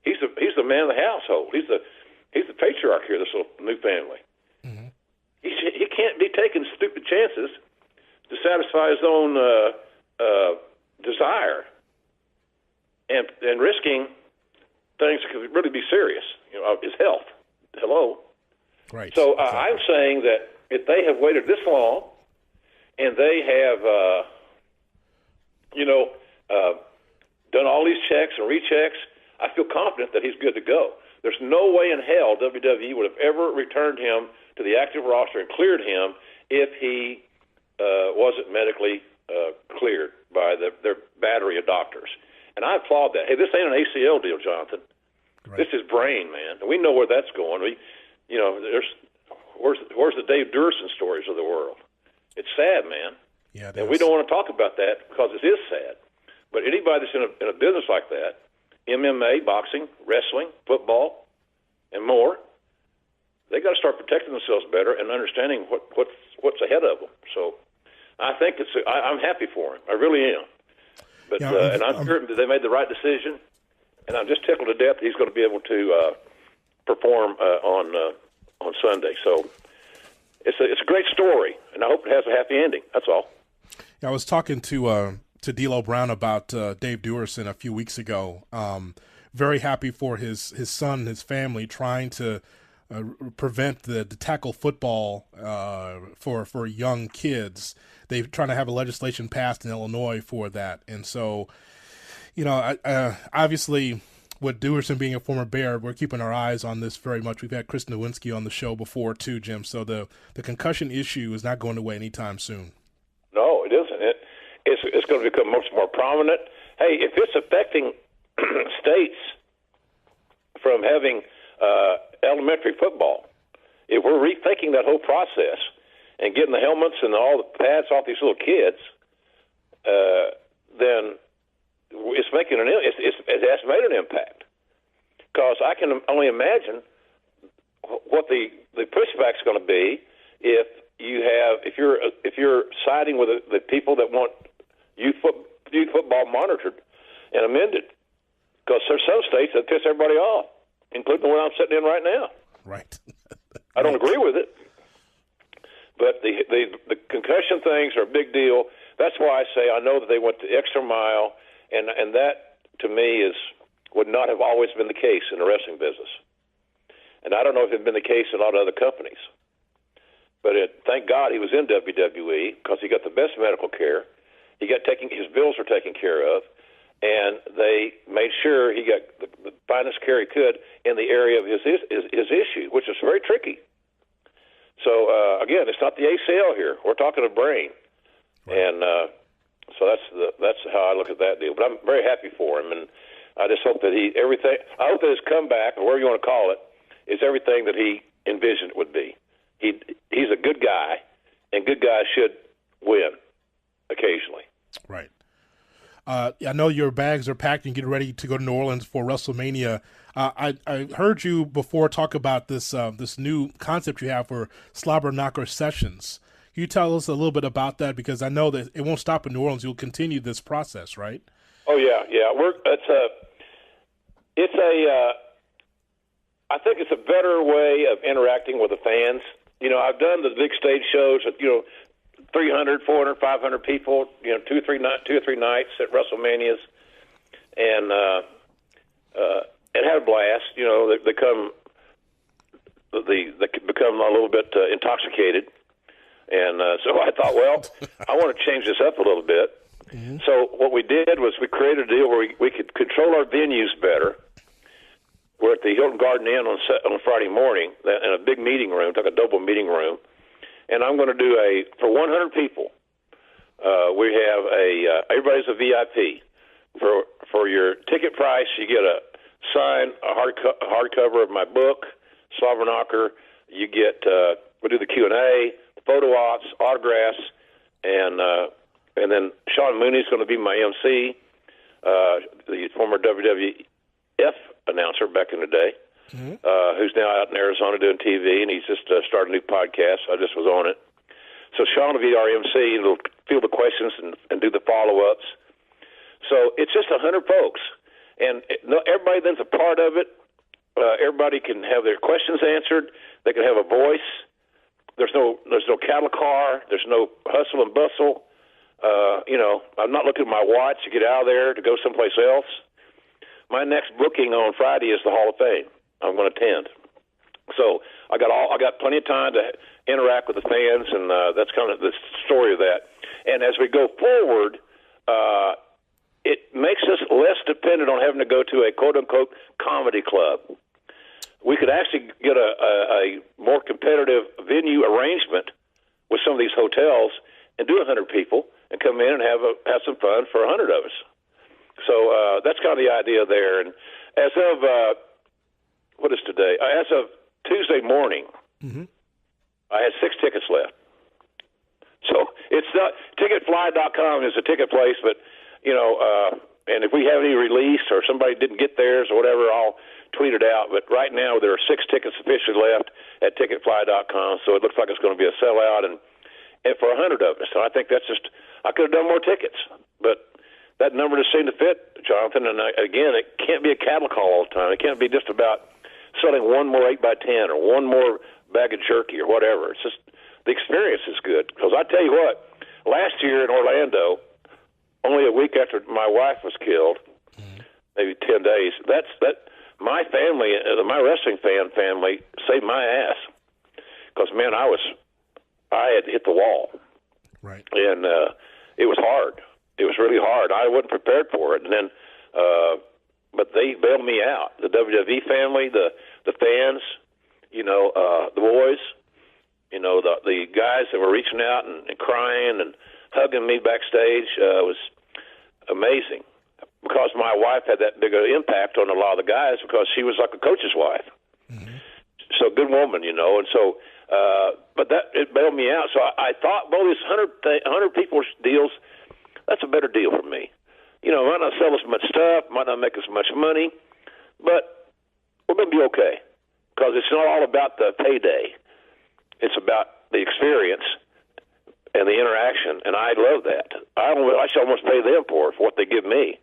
He's the man of the household. He's the patriarch here, this little new family. Mm-hmm. He can't be taking stupid chances to satisfy his own desire and risking things that could really be serious. His health. Hello. Right. So I'm saying that if they have waited this long and they have done all these checks and rechecks, I feel confident that he's good to go. There's no way in hell WWE would have ever returned him to the active roster and cleared him if he wasn't medically cleared by their battery of doctors. And I applaud that. Hey, this ain't an ACL deal, Jonathan. Right. This is brain, man. And we know where that's going. Where's the Dave Durson stories of the world? It's sad, man. Yeah, and we don't want to talk about that because it is sad. But anybody that's in a business like that, MMA, boxing, wrestling, football, and more, they got to start protecting themselves better and understanding what's ahead of them. So I think I'm happy for him. I really am. But and I'm sure they made the right decision. And I'm just tickled to death that he's going to be able to perform on Sunday. So it's a great story, and I hope it has a happy ending. That's all. Yeah, I was talking to D'Lo Brown about Dave Duerson a few weeks ago. Very happy for his son and his family trying to prevent the tackle football for young kids. They're trying to have a legislation passed in Illinois for that. And so, obviously with Duerson being a former Bear, we're keeping our eyes on this very much. We've had Chris Nowinski on the show before too, Jim. So the concussion issue is not going away anytime soon. No, it isn't. It's going to become much more prominent. Hey, if it's affecting states from having elementary football, if we're rethinking that whole process and getting the helmets and all the pads off these little kids, then it's making it has made an impact. Because I can only imagine what the pushback's going to be if you're siding with the people that want youth football monitored and amended. Because there's some states that piss everybody off, including the one I'm sitting in right now. Right. I don't agree with it, but the concussion things are a big deal. That's why I say I know that they went the extra mile, and that to me would not have always been the case in the wrestling business. And I don't know if it's been the case in a lot of other companies. But thank God he was in WWE because he got the best medical care. His bills were taken care of, and they made sure he got the finest care he could in the area of his issue, which is very tricky. So again, it's not the ACL here; we're talking a brain, and so that's how I look at that deal. But I'm very happy for him, and I just hope that I hope that his comeback, or whatever you want to call it, is everything that he envisioned it would be. He's a good guy, and good guys should win occasionally. Right. I know your bags are packed and getting ready to go to New Orleans for WrestleMania. I heard you before talk about this new concept you have for Slobber Knocker Sessions. Can you tell us a little bit about that? Because I know that it won't stop in New Orleans. You'll continue this process, right? Oh yeah. I think it's a better way of interacting with the fans. You know, I've done the big stage shows with 300, 400, 500 people. 2 or 3 nights at WrestleManias, and had a blast. They become a little bit intoxicated, and so I thought, well, I want to change this up a little bit. Mm-hmm. So what we did was we created a deal where we could control our venues better. We're at the Hilton Garden Inn on Friday morning in a big meeting room, like a double meeting room, and I'm going to do for 100 people. We have everybody's a VIP. For your ticket price, you get a sign, a hardcover of my book, Slobber Knocker. You get we do the Q&A, photo ops, autographs, and then Sean Mooney's going to be my MC, the former WWF announcer back in the day, who's now out in Arizona doing TV, and he's just started a new podcast. I just was on it. So Sean will be our MC, and he'll field the questions and do the follow-ups. So it's just 100 folks, and everybody then's a part of it. Everybody can have their questions answered. They can have a voice. There's no cattle car. There's no hustle and bustle. I'm not looking at my watch to get out of there to go someplace else. My next booking on Friday is the Hall of Fame. I'm going to attend. So I got plenty of time to interact with the fans, and that's kind of the story of that. And as we go forward, it makes us less dependent on having to go to a quote-unquote comedy club. We could actually get a more competitive venue arrangement with some of these hotels and do 100 people and come in and have some fun for 100 of us. So that's kind of the idea there. And as of what is today? As of Tuesday morning, I had 6 tickets left. So it's not ticketfly.com is a ticket place, but and if we have any release or somebody didn't get theirs or whatever, I'll tweet it out. But right now there are 6 tickets officially left at ticketfly.com, so it looks like it's going to be a sellout and for 100 of us. So I think that's I could have done more tickets, but that number just seemed to fit, Jonathan. And again, it can't be a cattle call all the time. It can't be just about selling one more 8x10 or one more bag of jerky or whatever. It's just the experience is good. Because I tell you what, last year in Orlando, only a week after my wife was killed, maybe 10 days, my family, my wrestling fan family, saved my ass. Because, man, I had hit the wall. Right. And it was hard. It was really hard. I wasn't prepared for it. And then, but they bailed me out. The WWE family, the fans, the boys, the guys that were reaching out and crying and hugging me backstage was amazing. Because my wife had that big an impact on a lot of the guys because she was like a coach's wife. So good woman, and so, but it bailed me out. So I thought, well, these 100 people's deals, that's a better deal for me. Might not sell as much stuff, might not make as much money, but we're going to be okay because it's not all about the payday. It's about the experience and the interaction, and I love that. I should almost pay them for what they give me,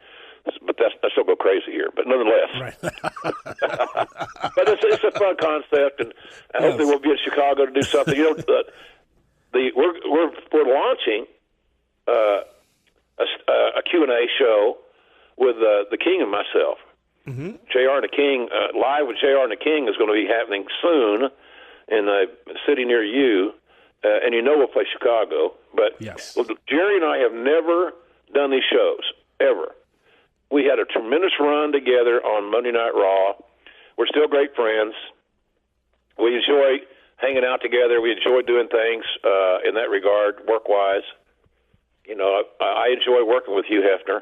but that's still go crazy here. But nonetheless, right. But it's a fun concept, and hopefully we'll be in Chicago to do something. We're launching a Q&A show with the King and myself. JR and the King, live with JR and the King is going to be happening soon in a city near you, and we'll play Chicago. But yes. Jerry and I have never done these shows, ever. we had a tremendous run together on Monday Night Raw. We're still great friends. We enjoy hanging out together. We enjoy doing things in that regard, work-wise. You know, I enjoy working with Hugh Hefner,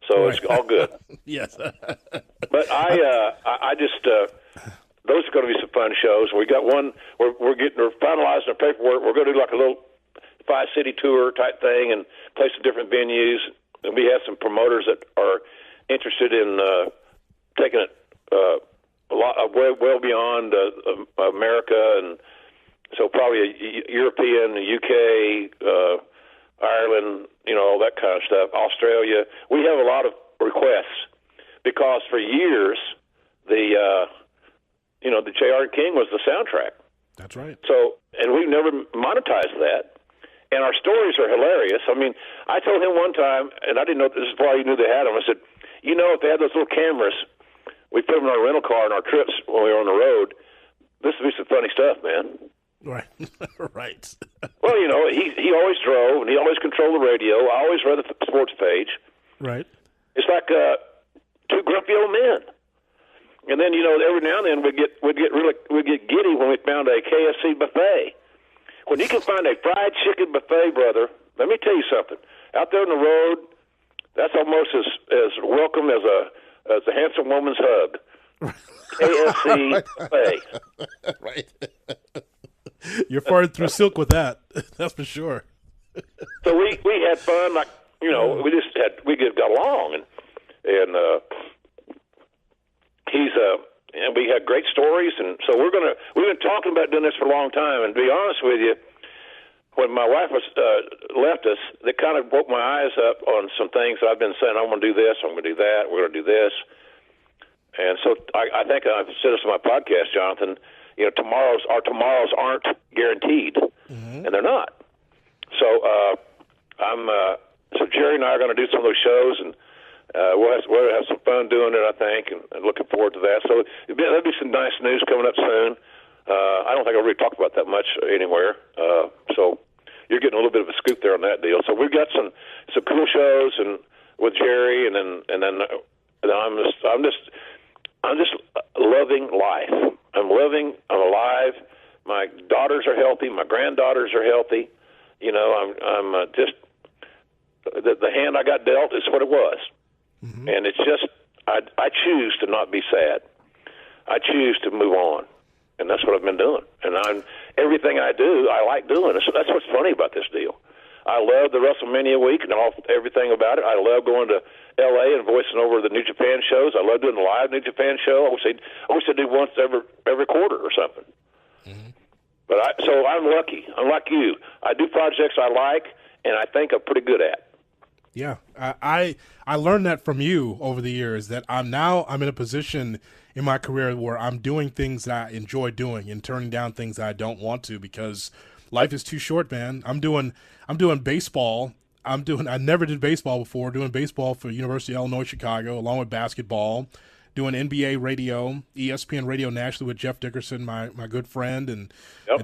so it's all good. Yes. But I just those are going to be some fun shows. We got one. We're finalizing our paperwork. We're going to do like a little 5-city tour type thing and play some different venues. And we have some promoters that are interested in taking it a lot well beyond America, and so probably European, UK, Ireland, you know, all that kind of stuff. Australia. We have a lot of requests because for years the J.R. King was the soundtrack. That's right. So, and we've never monetized that. And our stories are hilarious. I mean, I told him one time, and I didn't know this is why he knew they had them. I said, you know, if they had those little cameras, we put them in our rental car on our trips when we were on the road, this would be some funny stuff, man. Right. Right. Well, you know, he always drove, and he always controlled the radio. I always read the sports page. Right. It's like two grumpy old men. And then, you know, every now and then we'd get giddy when we found a KFC buffet. When you can find a fried chicken buffet, brother, let me tell you something. Out there on the road, that's almost as welcome as a handsome woman's hug. KFC buffet. Right. You're farting through silk with that. That's for sure. So we had fun, like, you know, we just got along, and he's and we had great stories, and so we've been talking about doing this for a long time. And to be honest with you, when my wife was left us, that kind of woke my eyes up on some things that I've been saying. I'm going to do this. I'm going to do that. We're going to do this. And so I think I've said this in my podcast, Jonathan. You know, our tomorrows aren't guaranteed, and they're not. So so Jerry and I are going to do some of those shows, and we'll have some fun doing it, I think, and looking forward to that. So there'll be some nice news coming up soon. I don't think I'll really talk about that much anywhere. So you're getting a little bit of a scoop there on that deal. So we've got some cool shows and with Jerry, and then I'm just loving life. I'm alive. My daughters are healthy. My granddaughters are healthy. You know, I'm just the hand I got dealt is what it was. And it's just, I choose to not be sad. I choose to move on. And that's what I've been doing. And everything I do, I like doing. So that's what's funny about this deal. I love the WrestleMania week and everything about it. I love going to L.A. and voicing over the New Japan shows. I love doing the live New Japan show. I wish I'd do once every quarter or something. But so I'm lucky. I'm like you. I do projects I like, and I think I'm pretty good at. Yeah, I learned that from you over the years, that I'm in a position in my career where I'm doing things that I enjoy doing and turning down things that I don't want to, because life is too short, man. I'm doing baseball. I never did baseball before, doing baseball for University of Illinois Chicago, along with basketball, doing NBA radio, ESPN radio nationally with Jeff Dickerson, my good friend, and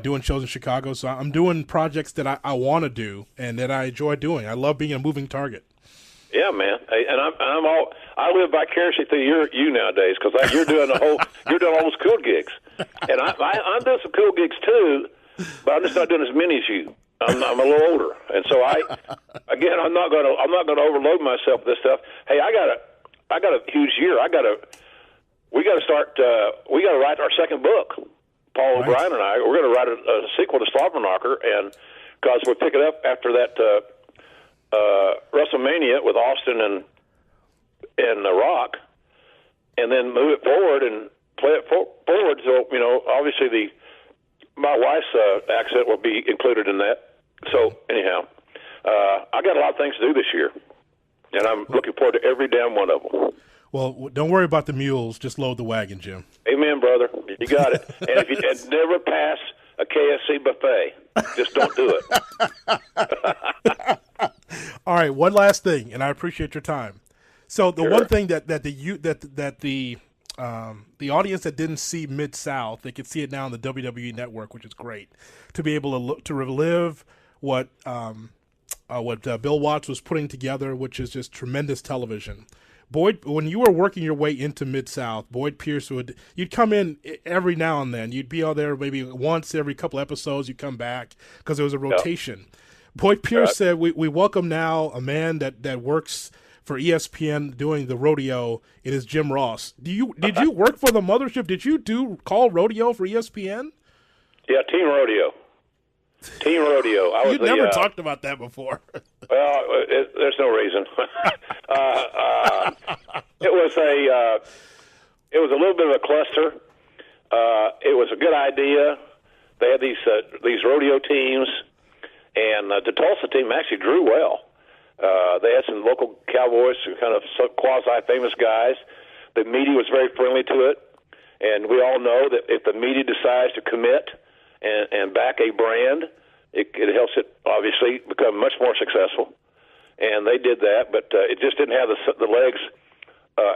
doing shows in Chicago. So I'm doing projects that I want to do and that I enjoy doing. I love being a moving target. Yeah, man. And I live vicariously through you nowadays, because you're doing all those cool gigs, and I'm doing some cool gigs too, but I'm just not doing as many as you. I'm a little older, and so I'm not going to overload myself with this stuff. Hey, I got a huge year. We got to write our second book. Paul O'Brien and I, we're going to write a sequel to Slobberknocker, and because we'll pick it up after that WrestleMania with Austin and The Rock, and then move it forward and play it forward. So, you know, obviously my wife's accent will be included in that. So anyhow, I got a lot of things to do this year, and I'm looking forward to every damn one of them. Well, don't worry about the mules. Just load the wagon, Jim. Amen, brother. You got it. And never pass a KFC buffet. Just don't do it. All right, one last thing, and I appreciate your time. So the one thing that the audience that didn't see Mid-South, they could see it now on the WWE Network, which is great, to be able to relive what Bill Watts was putting together, which is just tremendous television. Boyd, when you were working your way into Mid-South, Boyd Pierce you'd come in every now and then. You'd be out there maybe once every couple episodes. You'd come back because there was a rotation. Yeah. Boyd Pierce said, we welcome now a man that works for ESPN doing the rodeo. It is Jim Ross. Did you work for the mothership? Did you call rodeo for ESPN? Yeah, Team Rodeo. Team Rodeo. You never talked about that before. Well, there's no reason. It was a little bit of a cluster. It was a good idea. They had these rodeo teams, and the Tulsa team actually drew well. They had some local cowboys, kind of quasi-famous guys. The media was very friendly to it, and we all know that if the media decides to commit and back a brand, it helps it obviously become much more successful. And they did that, but it just didn't have the legs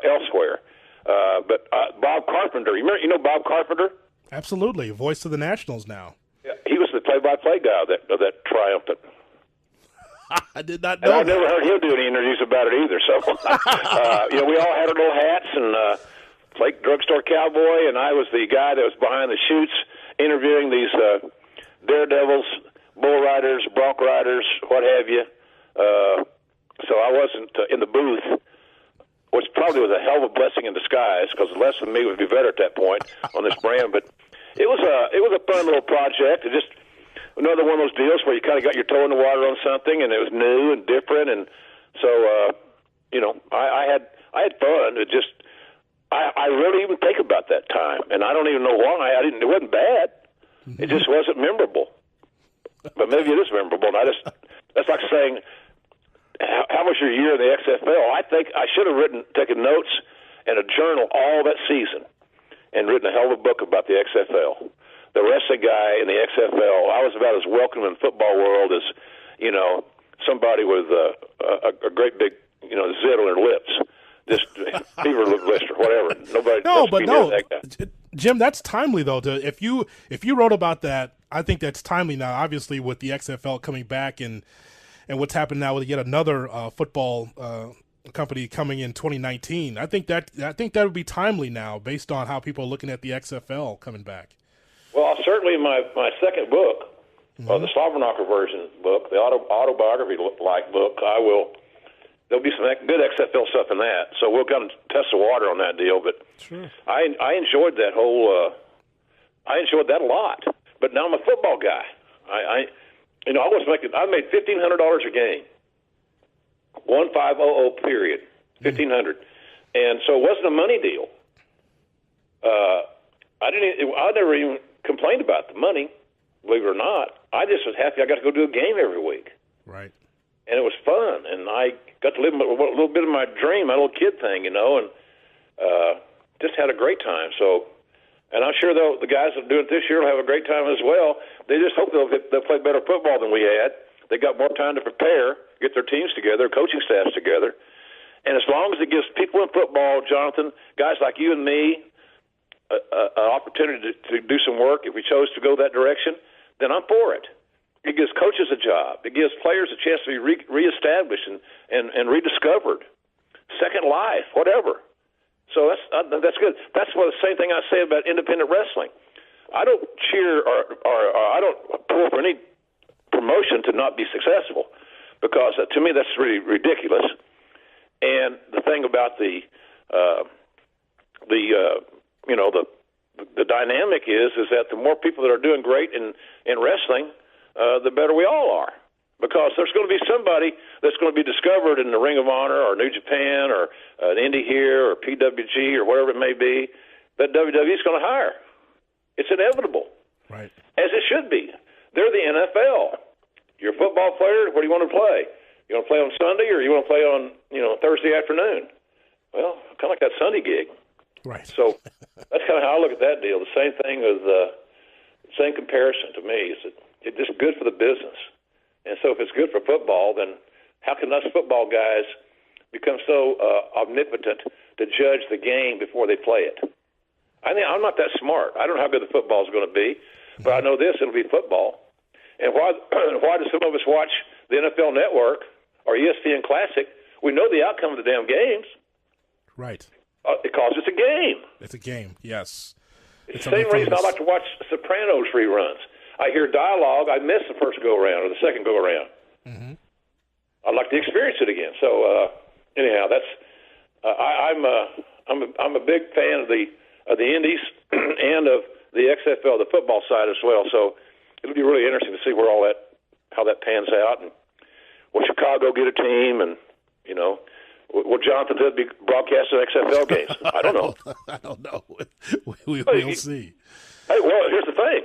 elsewhere. But Bob Carpenter, you know Bob Carpenter? Absolutely, voice of the Nationals now. Yeah, he was the play-by-play guy of that triumphant. I did not know. And I've never heard him do any interviews about it either. So, we all had our little hats and played drugstore cowboy, and I was the guy that was behind the chutes interviewing these daredevils, bull riders, bronc riders, what have you. So I wasn't in the booth, which probably was a hell of a blessing in disguise because less than me would be better at that point on this brand. But it was a fun little project. It just another one of those deals where you kind of got your toe in the water on something, and it was new and different. And so I had fun. It just I rarely even think about that time, and I don't even know why. It wasn't bad. It just wasn't memorable. But maybe it is memorable. And that's like saying, how was your year in the XFL? I think I should have taken notes and a journal all that season and written a hell of a book about the XFL. The wrestling guy in the XFL, I was about as welcome in the football world as, somebody with a great big, zit on their lips. Just fever blister, whatever. Nobody. Jim, that's timely though. If you wrote about that, I think that's timely now. Obviously, with the XFL coming back and what's happened now with yet another football company coming in 2019, I think that would be timely now, based on how people are looking at the XFL coming back. Well, certainly in my second book, the Slobberknocker version book, the autobiography-like book, there'll be some good XFL stuff in that. So we'll kind of test the water on that deal. But sure. I enjoyed that I enjoyed that a lot. But now I'm a football guy. I made $1,500 a game. 1500 period. 1,500. And so it wasn't a money deal. I never even complained about the money, believe it or not. I just was happy I got to go do a game every week. Right. And it was fun, and I got to live a little bit of my dream, my little kid thing, and just had a great time. So, and I'm sure the guys that are doing it this year will have a great time as well. They just hope they'll play better football than we had. They got more time to prepare, get their teams together, coaching staffs together. And as long as it gives people in football, Jonathan, guys like you and me, an opportunity to do some work if we chose to go that direction, then I'm for it. It gives coaches a job. It gives players a chance to be reestablished and rediscovered, second life, whatever. So that's good. That's the same thing I say about independent wrestling. I don't cheer or I don't pull for any promotion to not be successful, because to me that's really ridiculous. And the thing about the dynamic is that the more people that are doing great in wrestling, the better we all are, because there's going to be somebody that's going to be discovered in the Ring of Honor or New Japan or an Indie here or PWG or whatever it may be that WWE is going to hire. It's inevitable, right? As it should be. They're the NFL. You're a football player. What do you want to play? You want to play on Sunday or you want to play on Thursday afternoon? Well, kind of like that Sunday gig. Right. So that's kind of how I look at that deal. The same thing with same comparison to me is that it's just good for the business. And so if it's good for football, then how can us football guys become so omnipotent to judge the game before they play it? I think I'm not that smart. I don't know how good the football is going to be, but I know this: it'll be football. And why do some of us watch the NFL Network or ESPN Classic? We know the outcome of the damn games. Right. Because it's a game. It's a game, yes. It's the same reason I like to watch Sopranos reruns. I hear dialogue. I miss the first go-around or the second go-around. Mm-hmm. I'd like to experience it again. So anyhow, that's I'm a big fan of the Indies and of the XFL, the football side as well. So it'll be really interesting to see how that pans out, and will Chicago get a team, and will Jonathan Hood be broadcasting XFL games? I don't know. I don't know. We'll see. Hey, well, here's the thing.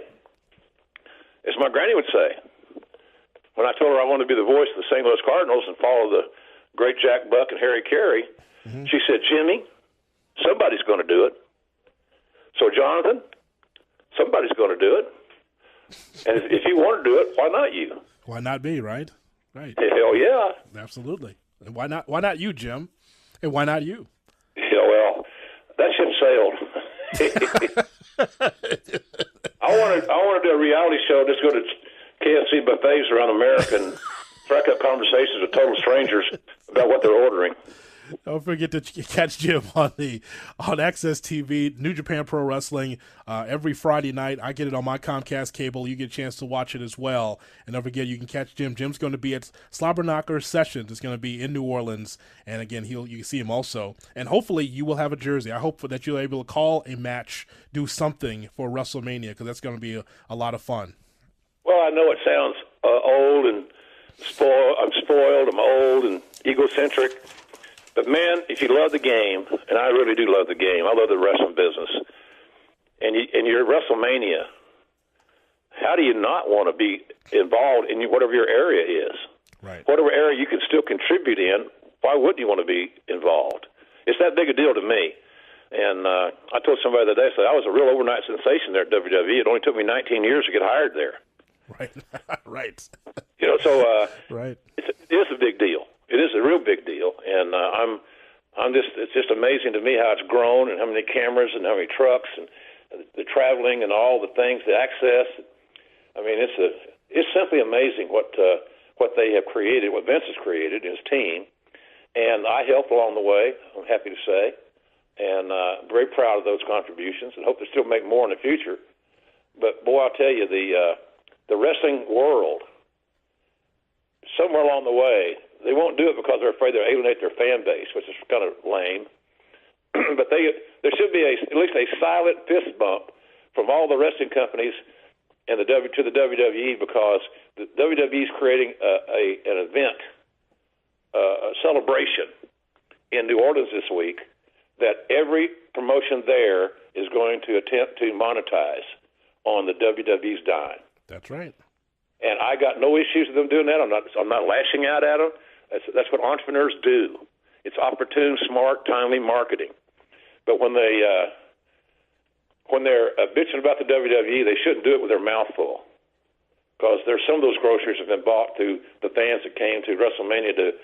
As my granny would say, when I told her I wanted to be the voice of the St. Louis Cardinals and follow the great Jack Buck and Harry Carey, she said, Jimmy, somebody's going to do it. So, Jonathan, somebody's going to do it. And if you want to do it, why not you? Why not me, right? Right. Hell yeah. Absolutely. And why not you, Jim? And why not you? Yeah, well, that ship sailed. I want to do a reality show. Just go to KFC buffets around America and strike up conversations with total strangers about what they're ordering. Don't forget to catch Jim on AXS TV, New Japan Pro Wrestling, every Friday night. I get it on my Comcast cable. You get a chance to watch it as well. And don't forget, you can catch Jim. Jim's going to be at Slobberknocker Sessions. It's going to be in New Orleans. And again, you can see him also. And hopefully you will have a jersey. I hope that you're able to call a match, do something for WrestleMania, because that's going to be a lot of fun. Well, I know it sounds old and spoiled. I'm spoiled. I'm old and egocentric. But, man, if you love the game, and I really do love the game, I love the wrestling business, and you're at WrestleMania, how do you not want to be involved in whatever your area is? Right. Whatever area you can still contribute in, why wouldn't you want to be involved? It's that big a deal to me. And I told somebody the other day, I said, I was a real overnight sensation there at WWE. It only took me 19 years to get hired there. Right. Right. Right. It is a big deal. It is a real big deal, and it's just amazing to me how it's grown and how many cameras and how many trucks and the traveling and all the things, the access. I mean, it's simply amazing what they have created, what Vince has created, his team, and I helped along the way, I'm happy to say, and very proud of those contributions and hope to still make more in the future. But, boy, I'll tell you, the wrestling world, somewhere along the way, they won't do it because they're afraid they'll alienate their fan base, which is kind of lame. But there should be at least a silent fist bump from all the wrestling companies and to the WWE, because the WWE is creating an event, a celebration in New Orleans this week that every promotion there is going to attempt to monetize on the WWE's dime. That's right. And I got no issues with them doing that. I'm not lashing out at them. That's what entrepreneurs do. It's opportune, smart, timely marketing. But when they're bitching about the WWE, they shouldn't do it with their mouth full, because there's some of those groceries have been bought to the fans that came to WrestleMania to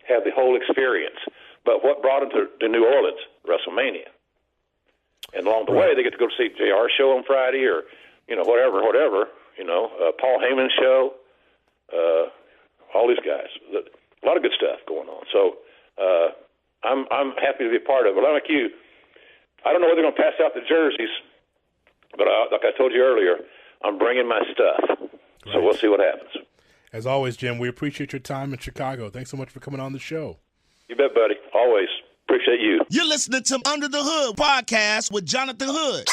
have the whole experience. But what brought them to New Orleans? WrestleMania. And along the way, they get to go see JR's show on Friday, or whatever. Paul Heyman's show. All these guys. A lot of good stuff going on. So I'm happy to be a part of it. But like you, I don't know whether they're going to pass out the jerseys, but like I told you earlier, I'm bringing my stuff. Right. So we'll see what happens. As always, Jim, we appreciate your time in Chicago. Thanks so much for coming on the show. You bet, buddy. Always. Appreciate you. You're listening to Under the Hood podcast with Jonathan Hood.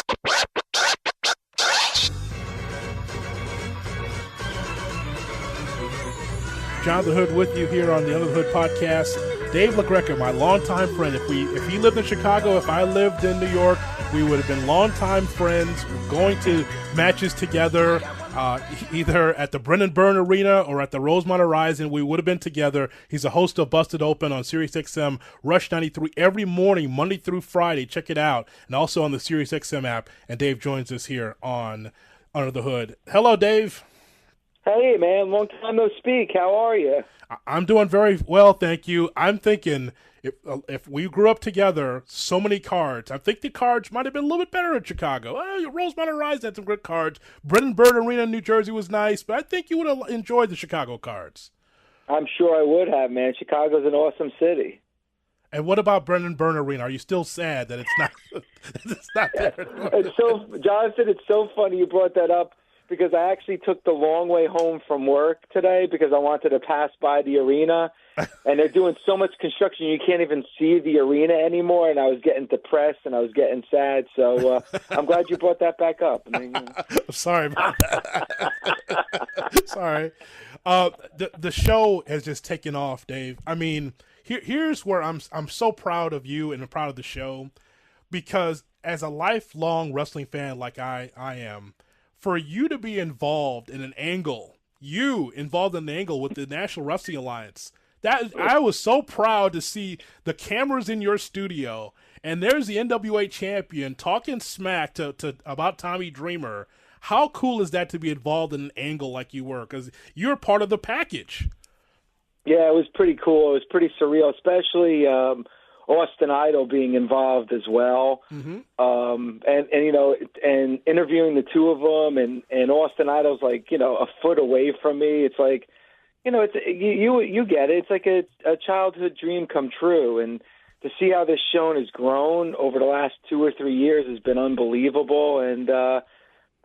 Jonathan Hood with you here on the Under the Hood podcast. Dave LaGreca, my longtime friend. If he lived in Chicago, if I lived in New York, we would have been longtime friends, going to matches together, either at the Brennan Byrne Arena or at the Rosemont Horizon. We would have been together. He's a host of Busted Open on SiriusXM Rush 93 every morning, Monday through Friday. Check it out. And also on the SiriusXM app. And Dave joins us here on Under the Hood. Hello, Dave. Hey, man, long time no speak. How are you? I'm doing very well, thank you. I'm thinking if we grew up together, so many cards. I think the cards might have been a little bit better in Chicago. Rosemont Horizon had some good cards. Brennan Byrne Arena in New Jersey was nice, but I think you would have enjoyed the Chicago cards. I'm sure I would have, man. Chicago's an awesome city. And what about Brendan Byrne Arena? Are you still sad that it's not it's not there anymore? Jonathan, it's so funny you brought that up because I actually took the long way home from work today because I wanted to pass by the arena, and they're doing so much construction you can't even see the arena anymore, and I was getting depressed and I was getting sad. So I'm glad you brought that back up. I mean, I'm sorry about that. Sorry. The show has just taken off, Dave. I mean, here's where I'm so proud of you and I'm proud of the show, because as a lifelong wrestling fan like I am, for you to be involved in an angle, with the National Wrestling Alliance, that I was so proud to see the cameras in your studio, and there's the NWA champion talking smack to about Tommy Dreamer. How cool is that to be involved in an angle like you were? Because you're part of the package. Yeah, it was pretty cool. It was pretty surreal, especially Austin Idol being involved as well. Mm-hmm. And interviewing the two of them, and Austin Idol's like, a foot away from me. It's like, it's you get it. It's like a childhood dream come true. And to see how this show has grown over the last 2 or 3 years has been unbelievable. And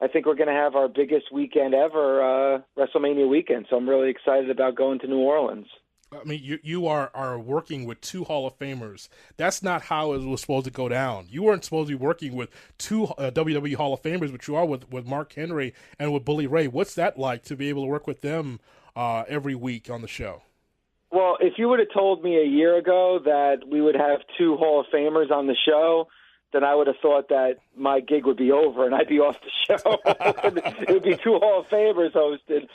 I think we're going to have our biggest weekend ever, WrestleMania weekend. So I'm really excited about going to New Orleans. I mean, you are working with 2 Hall of Famers. That's not how it was supposed to go down. You weren't supposed to be working with 2 WWE Hall of Famers, but you are with Mark Henry and with Bully Ray. What's that like to be able to work with them every week on the show? Well, if you would have told me a year ago that we would have 2 Hall of Famers on the show, then I would have thought that my gig would be over and I'd be off the show. It would be 2 Hall of Famers hosted.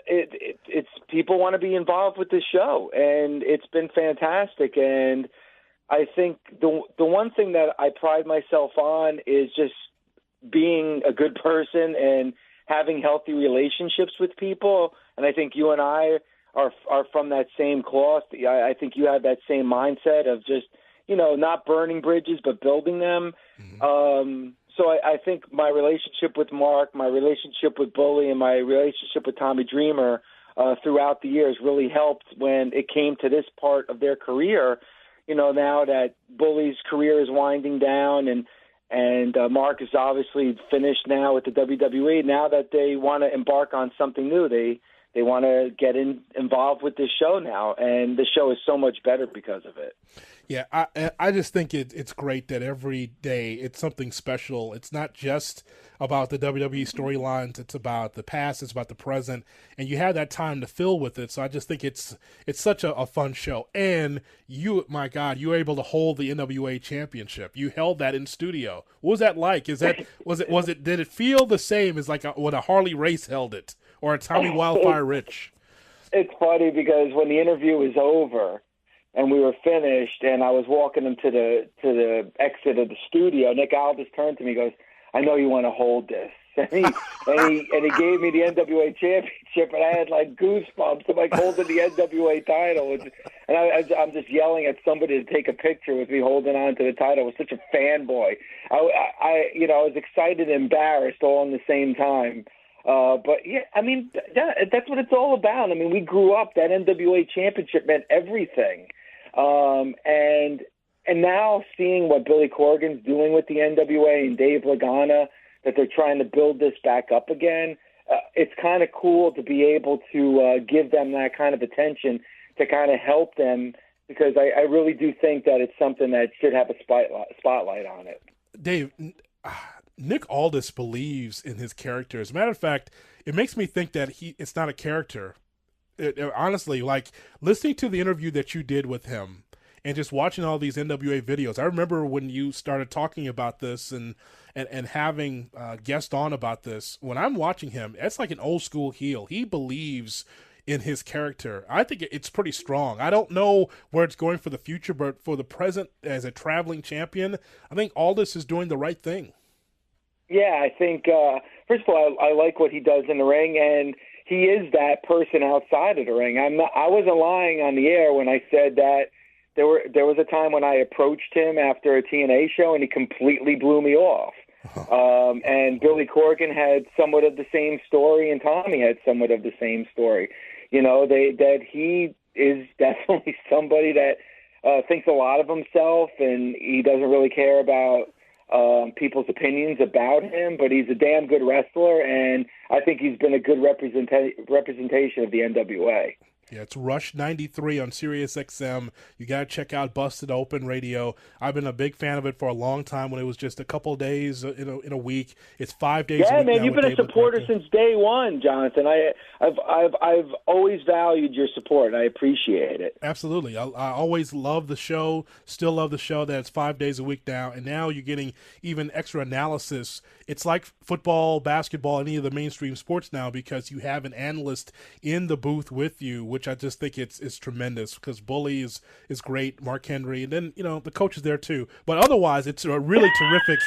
It's people want to be involved with this show, and it's been fantastic. And I think the one thing that I pride myself on is just being a good person and having healthy relationships with people. And I think you and I are from that same cloth. I think you have that same mindset of just, not burning bridges, but building them. Mm-hmm. So I think my relationship with Mark, my relationship with Bully, and my relationship with Tommy Dreamer throughout the years really helped when it came to this part of their career. Now that Bully's career is winding down and Mark is obviously finished now with the WWE, now that they want to embark on something new, they want to get involved with this show now, and the show is so much better because of it. Yeah, I just think it's great that every day it's something special. It's not just about the WWE storylines. It's about the past. It's about the present. And you have that time to fill with it. So I just think it's such a fun show. And my God, you were able to hold the NWA championship. You held that in studio. What was that like? Did it feel the same as like when a Harley Race held it or a Tommy Wildfire Rich? It's funny because when the interview was over and we were finished, and I was walking him to the exit of the studio, Nick Aldis turned to me and goes, "I know you want to hold this." And he gave me the NWA championship, and I had like goosebumps. I'm like holding the NWA title, and I'm just yelling at somebody to take a picture with me holding on to the title. I was such a fanboy. I was excited and embarrassed all in the same time. But yeah, I mean, that's what it's all about. I mean, we grew up, that NWA championship meant everything. And now seeing what Billy Corgan's doing with the NWA and Dave Lagana, that they're trying to build this back up again, it's kind of cool to be able to give them that kind of attention to kind of help them, because I really do think that it's something that should have a spotlight on it. Dave, Nick Aldis believes in his character. As a matter of fact, it makes me think that it's not a character. Honestly, like listening to the interview that you did with him and just watching all these NWA videos. I remember when you started talking about this and having guests on about this. When I'm watching him, it's like an old school heel. He believes in his character. I think it's pretty strong. I don't know where it's going for the future, but for the present, as a traveling champion, I think Aldis is doing the right thing. Yeah, I think, first of all, I like what he does in the ring, and he is that person outside of the ring. I wasn't lying on the air when I said that there was a time when I approached him after a TNA show, and he completely blew me off. And Billy Corgan had somewhat of the same story, and Tommy had somewhat of the same story. That he is definitely somebody that thinks a lot of himself, and he doesn't really care about people's opinions about him, but he's a damn good wrestler, and I think he's been a good representation of the NWA. Yeah, it's Rush 93 on SiriusXM. You got to check out Busted Open Radio. I've been a big fan of it for a long time when it was just a couple of days in a week. It's 5 days a week. Yeah, man, now you've been a supporter since day one, Jonathan. I've always valued your support, and I appreciate it. Absolutely. I always love the show, still love the show that it's 5 days a week now, and now you're getting even extra analysis. It's like football, basketball, any of the mainstream sports now because you have an analyst in the booth with you, which I just think it's tremendous because Bully is great, Mark Henry, and then, the coach is there too. But otherwise, it's a really terrific.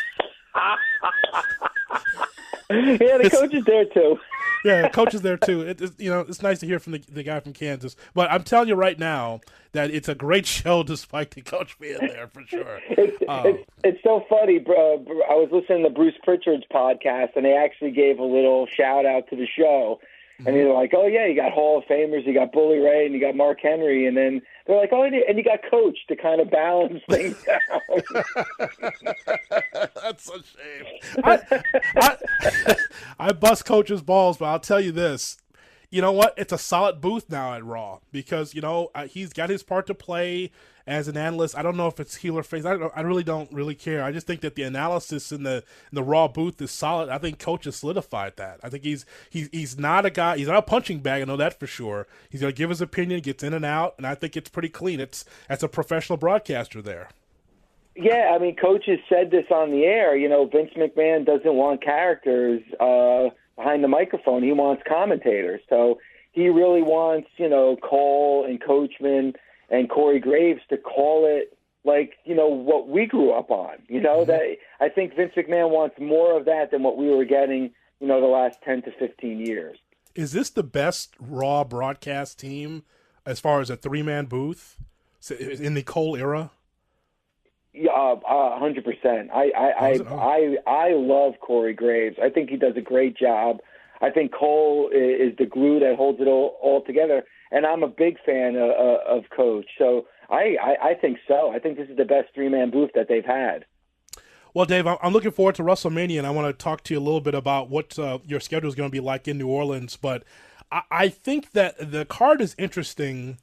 Yeah, the coach is there too. Yeah, the coach is there too. It's nice to hear from the guy from Kansas. But I'm telling you right now that it's a great show despite the coach being there for sure. It's so funny, bro. I was listening to Bruce Pritchard's podcast, and they actually gave a little shout out to the show. And they're like, oh, yeah, you got Hall of Famers, you got Bully Ray, and you got Mark Henry. And then they're like, oh, and you got Coach to kind of balance things out. That's a shame. I bust Coach's balls, but I'll tell you this. You know what? It's a solid booth now at Raw because, he's got his part to play as an analyst. I don't know if it's heel or face. I really don't really care. I just think that the analysis in the Raw booth is solid. I think Coach has solidified that. I think he's not a guy. He's not a punching bag. I know that for sure. He's going to give his opinion, gets in and out, and I think it's pretty clean. That's a professional broadcaster there. Yeah, I mean, Coach has said this on the air. Vince McMahon doesn't want characters behind the microphone. He wants commentators. So he really wants, Cole and Coachman and Corey Graves to call it like, what we grew up on. That I think Vince McMahon wants more of that than what we were getting, the last 10 to 15 years. Is this the best Raw broadcast team as far as a three-man booth in the Cole era? Yeah, 100%. I love Corey Graves. I think he does a great job. I think Cole is the glue that holds it all together, and I'm a big fan of Coach. So I think so. I think this is the best three-man booth that they've had. Well, Dave, I'm looking forward to WrestleMania, and I want to talk to you a little bit about what your schedule is going to be like in New Orleans. But I think that the card is interesting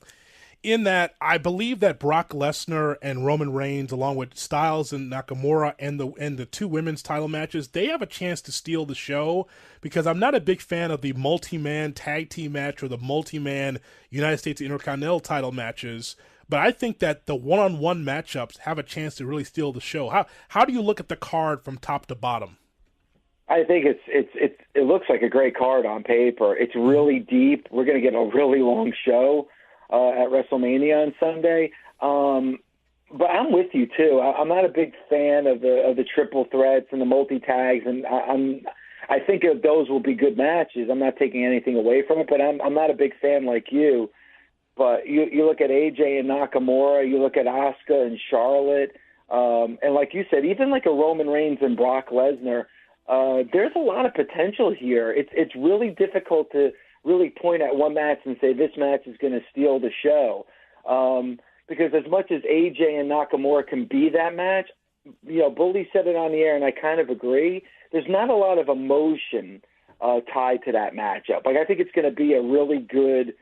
in that I believe that Brock Lesnar and Roman Reigns, along with Styles and Nakamura and the two women's title matches, they have a chance to steal the show because I'm not a big fan of the multi-man tag team match or the multi-man United States Intercontinental title matches. But I think that the one-on-one matchups have a chance to really steal the show. How do you look at the card from top to bottom? I think it looks like a great card on paper. It's really deep. We're going to get a really long show at WrestleMania on Sunday. But I'm with you too. I'm not a big fan of the triple threats and the multi-tags, and I think those will be good matches. I'm not taking anything away from it, but I'm not a big fan like you. But you look at AJ and Nakamura, you look at Asuka and Charlotte, and like you said, even like a Roman Reigns and Brock Lesnar, there's a lot of potential here. It's really difficult to really point at one match and say this match is going to steal the show. Because as much as AJ and Nakamura can be that match, Bully said it on the air, and I kind of agree. There's not a lot of emotion tied to that matchup. Like I think it's going to be a really good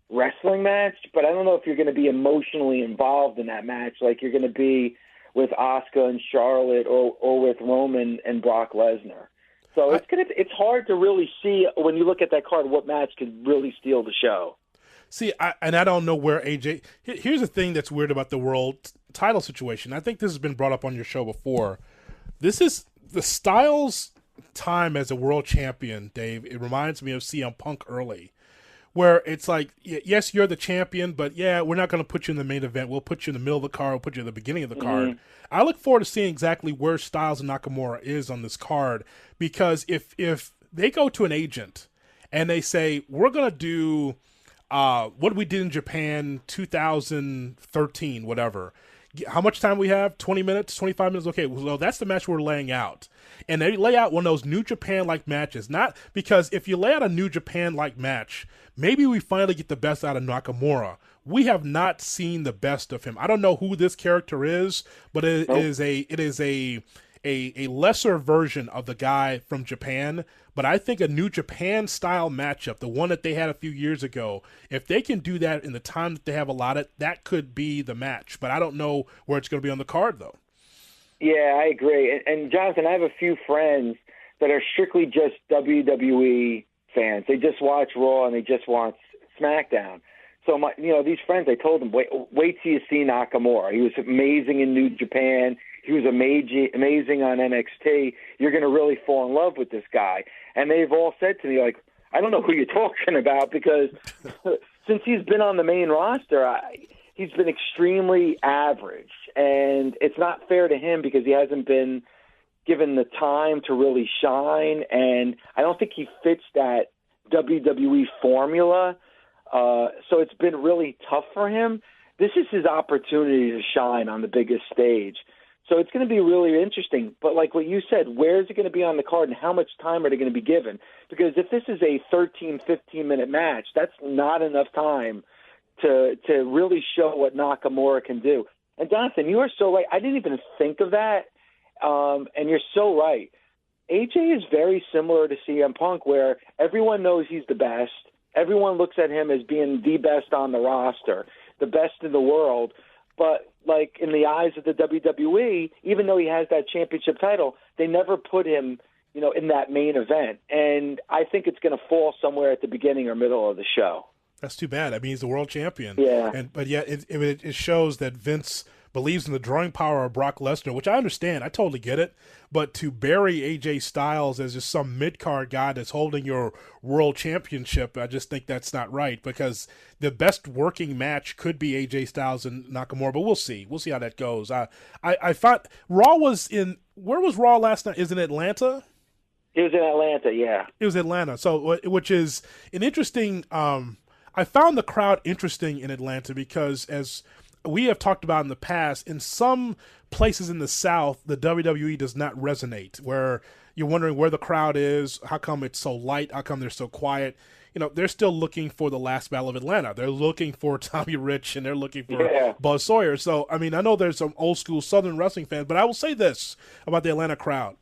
wrestling match, but I don't know if you're going to be emotionally involved in that match like you're going to be with Asuka and Charlotte or with Roman and Brock Lesnar. So it's hard to really see when you look at that card what match could really steal the show. See, I don't know where AJ. Here's the thing that's weird about the world title situation. I think this has been brought up on your show before. This is the Styles time as a world champion, Dave. It reminds me of CM Punk early, where it's like, yes, you're the champion, but yeah, we're not going to put you in the main event. We'll put you in the middle of the card. We'll put you in the beginning of the card. I look forward to seeing exactly where Styles and Nakamura is on this card, because if they go to an agent and they say, we're going to do what we did in Japan 2013, whatever, how much time we have? 20 minutes, 25 minutes? Okay, well, that's the match we're laying out. And they lay out one of those New Japan-like matches. Not because if you lay out a New Japan-like match, maybe we finally get the best out of Nakamura. We have not seen the best of him. I don't know who this character is, but it is a lesser version of the guy from Japan. But I think a New Japan style matchup, the one that they had a few years ago, if they can do that in the time that they have allotted, that could be the match. But I don't know where it's going to be on the card, though. Yeah, I agree. And Jonathan, I have a few friends that are strictly just WWE fans. They just watch Raw and they just watch SmackDown. So these friends, I told them, wait till you see Nakamura. He was amazing in New Japan. He was amazing on NXT. You're going to really fall in love with this guy. And they've all said to me, like, I don't know who you're talking about, because since he's been on the main roster, he's been extremely average. And it's not fair to him because he hasn't been given the time to really shine. And I don't think he fits that WWE formula. So it's been really tough for him. This is his opportunity to shine on the biggest stage. So it's going to be really interesting. But like what you said, where is it going to be on the card and how much time are they going to be given? Because if this is a 13, 15-minute match, that's not enough time to really show what Nakamura can do. And Jonathan, you are so right. I didn't even think of that. And you're so right. AJ is very similar to CM Punk, where everyone knows he's the best. Everyone looks at him as being the best on the roster, the best in the world. But, like, in the eyes of the WWE, even though he has that championship title, they never put him, in that main event. And I think it's going to fall somewhere at the beginning or middle of the show. That's too bad. I mean, he's the world champion. Yeah. But yet it shows that Vince believes in the drawing power of Brock Lesnar, which I understand. I totally get it. But to bury AJ Styles as just some mid-card guy that's holding your world championship, I just think that's not right, because the best working match could be AJ Styles and Nakamura, but we'll see. We'll see how that goes. I thought Raw was in – where was Raw last night? Is it Atlanta? It was in Atlanta, yeah. It was Atlanta, so which is an interesting I found the crowd interesting in Atlanta because, as we have talked about in the past, in some places in the South, the WWE does not resonate, where you're wondering where the crowd is, how come it's so light, how come they're so quiet. They're still looking for the last Battle of Atlanta. They're looking for Tommy Rich, and they're looking for Buzz Sawyer. So, I mean, I know there's some old school Southern wrestling fans, but I will say this about the Atlanta crowd.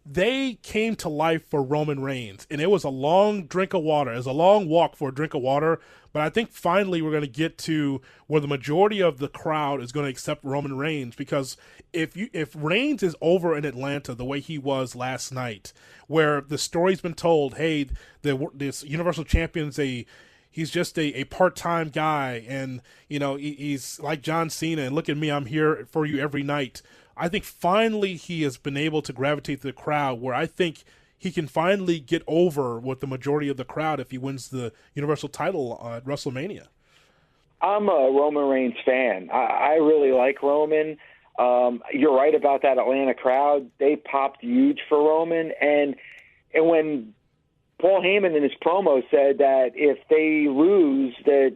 They came to life for Roman Reigns, and it was a long drink of water. It was a long walk for a drink of water, but I think finally we're going to get to where the majority of the crowd is going to accept Roman Reigns, because if Reigns is over in Atlanta the way he was last night, where the story's been told, hey, this Universal Champion's he's just a part-time guy, and he's like John Cena, and look at me, I'm here for you every night. I think finally he has been able to gravitate to the crowd, where I think he can finally get over with the majority of the crowd if he wins the Universal title at WrestleMania. I'm a Roman Reigns fan. I really like Roman. You're right about that Atlanta crowd. They popped huge for Roman. And when Paul Heyman in his promo said that if they lose, that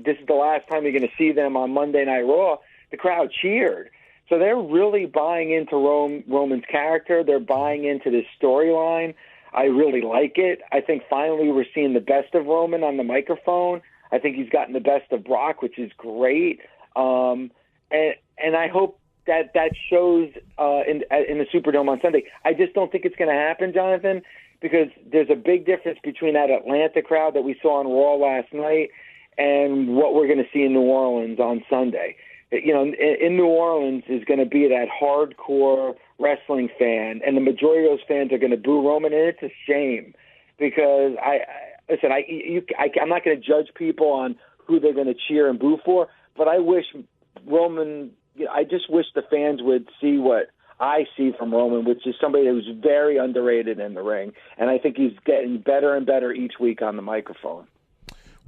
this is the last time you're going to see them on Monday Night Raw, the crowd cheered. So they're really buying into Roman's character. They're buying into this storyline. I really like it. I think finally we're seeing the best of Roman on the microphone. I think he's gotten the best of Brock, which is great. And I hope that shows in the Superdome on Sunday. I just don't think it's going to happen, Jonathan, because there's a big difference between that Atlanta crowd that we saw on Raw last night and what we're going to see in New Orleans on Sunday. In New Orleans is going to be that hardcore wrestling fan, and the majority of those fans are going to boo Roman, and it's a shame, because I'm not going to judge people on who they're going to cheer and boo for, but I wish Roman. I just wish the fans would see what I see from Roman, which is somebody who's very underrated in the ring, and I think he's getting better and better each week on the microphone.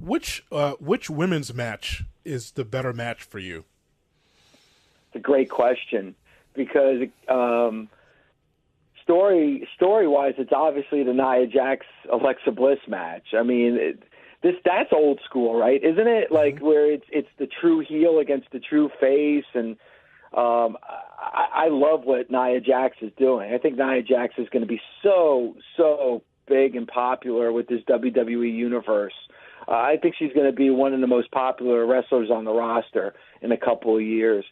Which women's match is the better match for you? It's a great question, because story-wise, it's obviously the Nia Jax Alexa Bliss match. I mean, that's old school, right? Isn't it? Like, where it's the true heel against the true face, and I love what Nia Jax is doing. I think Nia Jax is going to be so big and popular with this WWE universe. I think she's going to be one of the most popular wrestlers on the roster in a couple of years.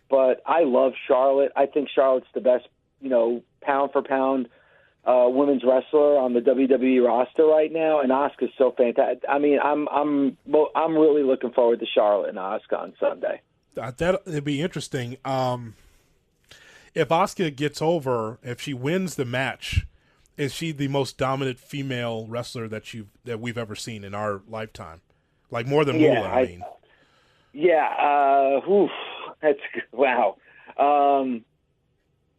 But I love Charlotte. I think Charlotte's the best, pound for pound women's wrestler on the WWE roster right now, and Asuka's so fantastic. I mean, I'm really looking forward to Charlotte and Asuka on Sunday. That'd be interesting. If Asuka gets over, if she wins the match, is she the most dominant female wrestler that we've ever seen in our lifetime? Like more than Moolah, I mean. Yeah. That's wow.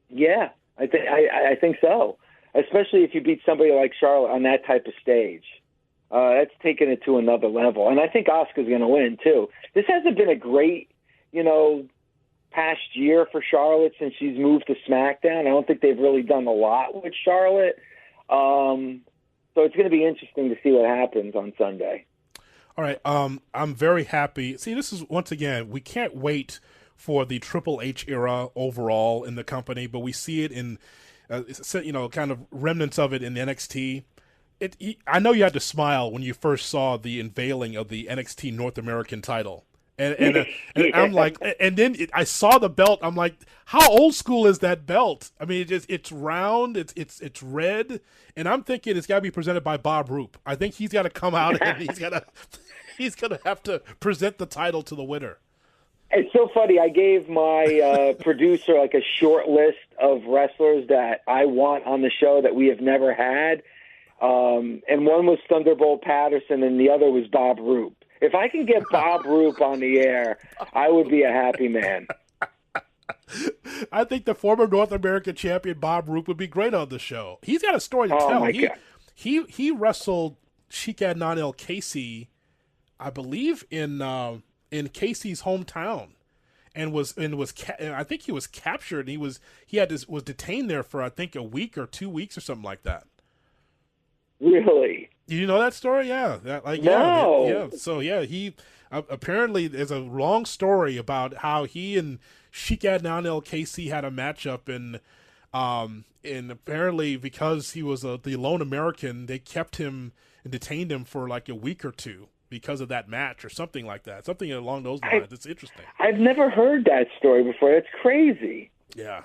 Yeah, I think so. Especially if you beat somebody like Charlotte on that type of stage. That's taking it to another level. And I think Asuka's going to win, too. This hasn't been a great, past year for Charlotte since she's moved to SmackDown. I don't think they've really done a lot with Charlotte. So it's going to be interesting to see what happens on Sunday. All right. I'm very happy. See, this is, once again, we can't wait for the Triple H era overall in the company, but we see it in, kind of remnants of it in NXT. I know you had to smile when you first saw the unveiling of the NXT North American title. And I'm like, and then I saw the belt. I'm like, how old school is that belt? I mean, it's round, it's red, and I'm thinking it's got to be presented by Bob Roop. I think he's got to come out and he's gonna have to present the title to the winner. It's so funny. I gave my producer like a short list of wrestlers that I want on the show that we have never had, and one was Thunderbolt Patterson, and the other was Bob Roop. If I can get Bob Roop on the air, I would be a happy man. I think the former North American champion Bob Roop would be great on the show. He's got a story to tell. My God. He wrestled Sheik Adnan El Casey, I believe, in Casey's hometown, and I think he was captured. And was detained there for I think a week or 2 weeks or something like that. Really? Do you know that story? Yeah. No. Yeah. So yeah, he apparently there's a long story about how he and Sheik Adnan El Casey had a matchup, and apparently because he was the lone American, they kept him and detained him for like a week or two because of that match or something like that. Something along those lines. It's interesting. I've never heard that story before. That's crazy. Yeah.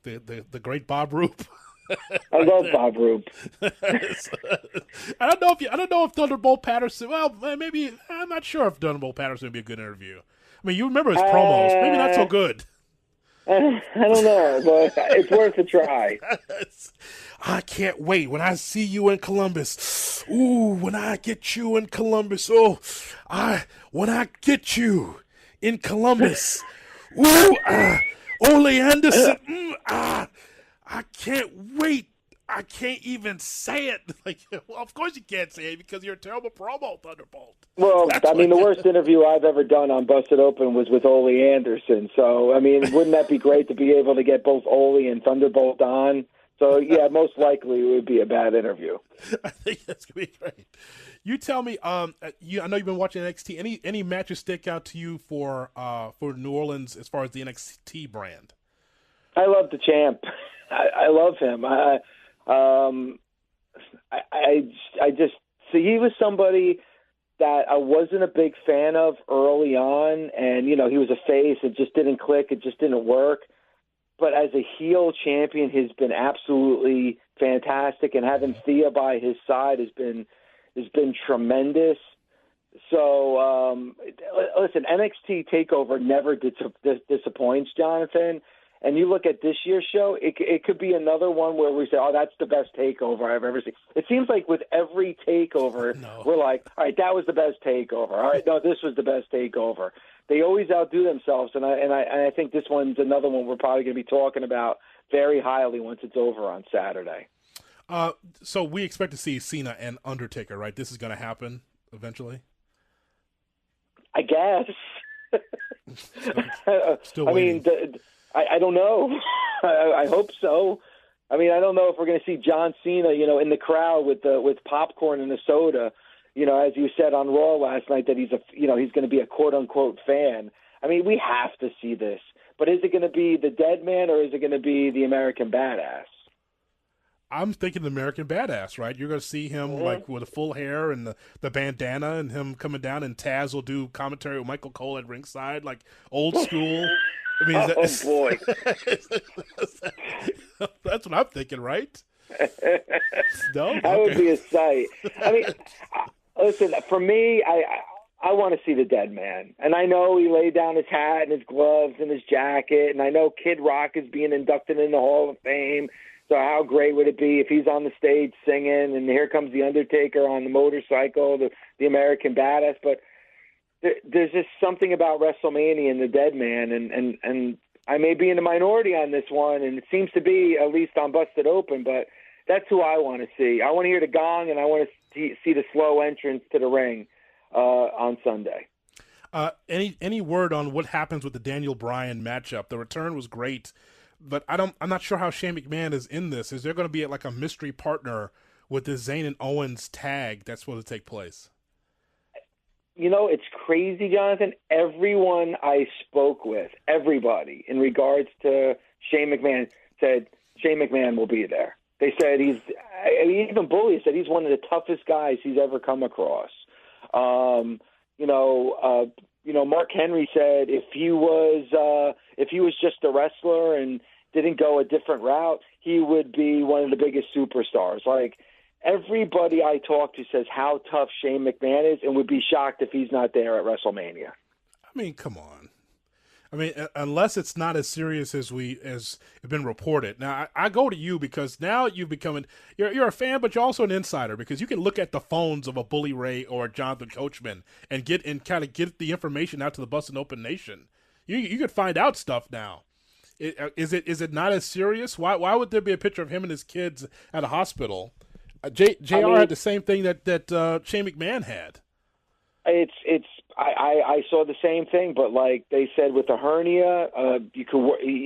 The great Bob Roop. I love Bob Roop. I don't know if Thunderbolt Patterson. Well, maybe I'm not sure if Thunderbolt Patterson would be a good interview. I mean, you remember his promos? Maybe not so good. I don't know, but it's worth a try. I can't wait when I see you in Columbus. Ooh, when I get you in Columbus. Oh, when I get you in Columbus. Ooh, Ole Anderson. I can't wait. I can't even say it. Well, of course you can't say it because you're a terrible promo, Thunderbolt. Well, the worst interview I've ever done on Busted Open was with Ole Anderson. So, wouldn't that be great to be able to get both Ole and Thunderbolt on? So, yeah, most likely it would be a bad interview. I think that's going to be great. You tell me, I know you've been watching NXT. Any matches stick out to you for New Orleans as far as the NXT brand? I love the champ. I love him. I just see he was somebody that I wasn't a big fan of early on, and he was a face. It just didn't click. It just didn't work. But as a heel champion, he's been absolutely fantastic, and having Thea by his side has been tremendous. So listen, NXT TakeOver never disappoints, Jonathan. And you look at this year's show, it could be another one where we say, oh, that's the best takeover I've ever seen. It seems like with every takeover, We're like, all right, that was the best takeover. All right, no, this was the best takeover. They always outdo themselves, and I think this one's another one we're probably going to be talking about very highly once it's over on Saturday. So we expect to see Cena and Undertaker, right? This is going to happen eventually? I guess. Still waiting. I don't know. I hope so. I don't know if we're going to see John Cena, in the crowd with popcorn and a soda, as you said on Raw last night that he's going to be a quote unquote fan. We have to see this. But is it going to be the dead man or is it going to be the American Badass? I'm thinking American Badass, right? You're going to see him like with the full hair and the bandana, and him coming down, and Taz will do commentary with Michael Cole at ringside, like old school. I mean, boy, that's what I'm thinking, right? No, that would be a sight. I mean, listen, for me, I want to see the dead man. And I know he laid down his hat and his gloves and his jacket, and I know Kid Rock is being inducted in the Hall of Fame. So how great would it be if he's on the stage singing, and here comes the Undertaker on the motorcycle, the American Badass. But there's just something about WrestleMania and the dead man, and I may be in the minority on this one, and it seems to be, at least on Busted Open, but that's who I want to see. I want to hear the gong, and I want to see the slow entrance to the ring on Sunday. Any word on what happens with the Daniel Bryan matchup? The return was great, but I'm not sure how Shane McMahon is in this. Is there going to be like a mystery partner with the Zayn and Owens tag that's supposed to take place? You know, it's crazy, Jonathan. Everyone I spoke with, everybody in regards to Shane McMahon, said Shane McMahon will be there. They said even Bully said he's one of the toughest guys he's ever come across. Mark Henry said if he was just a wrestler and didn't go a different route, he would be one of the biggest superstars. Like, everybody I talk to says how tough Shane McMahon is and would be shocked if he's not there at WrestleMania. I mean, come on. I mean, unless it's not as serious as has been reported. Now, I go to you because now you've become you're a fan, but you're also an insider because you can look at the phones of a Bully Ray or a Jonathan Coachman and get the information out to the Bustin' Open Nation. You could find out stuff now. Is it not as serious? Why would there be a picture of him and his kids at a hospital? JR had the same thing that Shane McMahon had. I saw the same thing, but like they said with the hernia,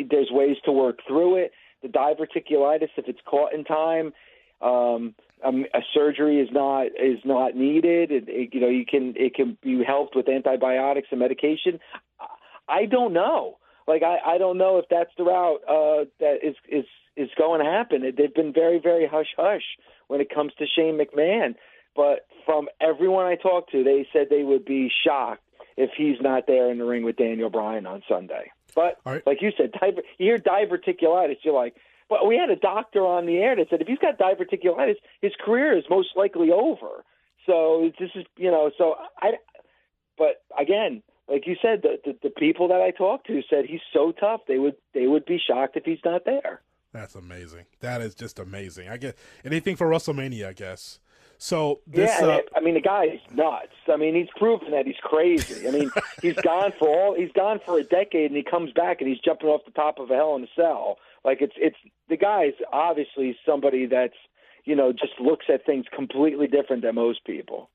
there's ways to work through it. The diverticulitis, if it's caught in time, a surgery is not needed. It can be helped with antibiotics and medication. I don't know. Like I don't know if that's the route that is going to happen. They've been very, very hush hush when it comes to Shane McMahon. But from everyone I talked to, they said they would be shocked if he's not there in the ring with Daniel Bryan on Sunday. But like you said, you hear diverticulitis, you're like, well, we had a doctor on the air that said if he's got diverticulitis, his career is most likely over. So this is, but again, like you said, the people that I talked to said he's so tough, they would be shocked if he's not there. That's amazing. That is just amazing. I get anything for WrestleMania, I guess. So this, the guy is nuts. I mean, he's proven that he's crazy. I mean, he's gone for a decade, and he comes back and he's jumping off the top of a Hell in a Cell. Like it's the guy's obviously somebody that's just looks at things completely different than most people.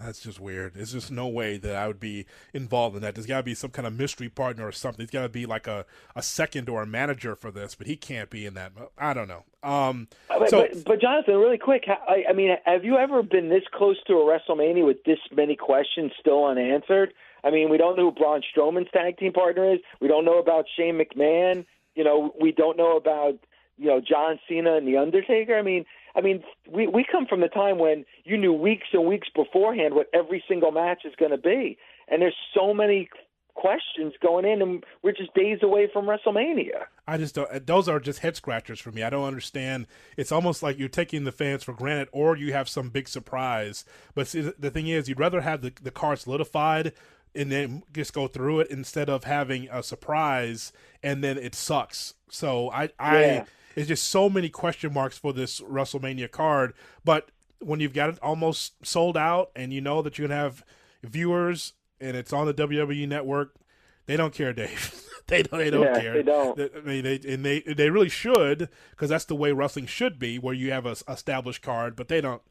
That's just weird. There's just no way that I would be involved in that. There's got to be some kind of mystery partner or something. There's got to be like a second or a manager for this, but he can't be in that. I don't know. But Jonathan, really quick, have you ever been this close to a WrestleMania with this many questions still unanswered? I mean, we don't know who Braun Strowman's tag team partner is. We don't know about Shane McMahon. We don't know about John Cena and The Undertaker. I mean, we come from the time when you knew weeks and weeks beforehand what every single match is going to be. And there's so many questions going in, and we're just days away from WrestleMania. I just don't. Those are just head scratchers for me. I don't understand. It's almost like you're taking the fans for granted, or you have some big surprise. But see, the thing is, you'd rather have the card solidified and then just go through it instead of having a surprise and then it sucks. So it's just so many question marks for this WrestleMania card. But when you've got it almost sold out and you know that you're going to have viewers and it's on the WWE network, they don't care, Dave. they don't care. They don't. They really should, because that's the way wrestling should be, where you have a established card, but they don't.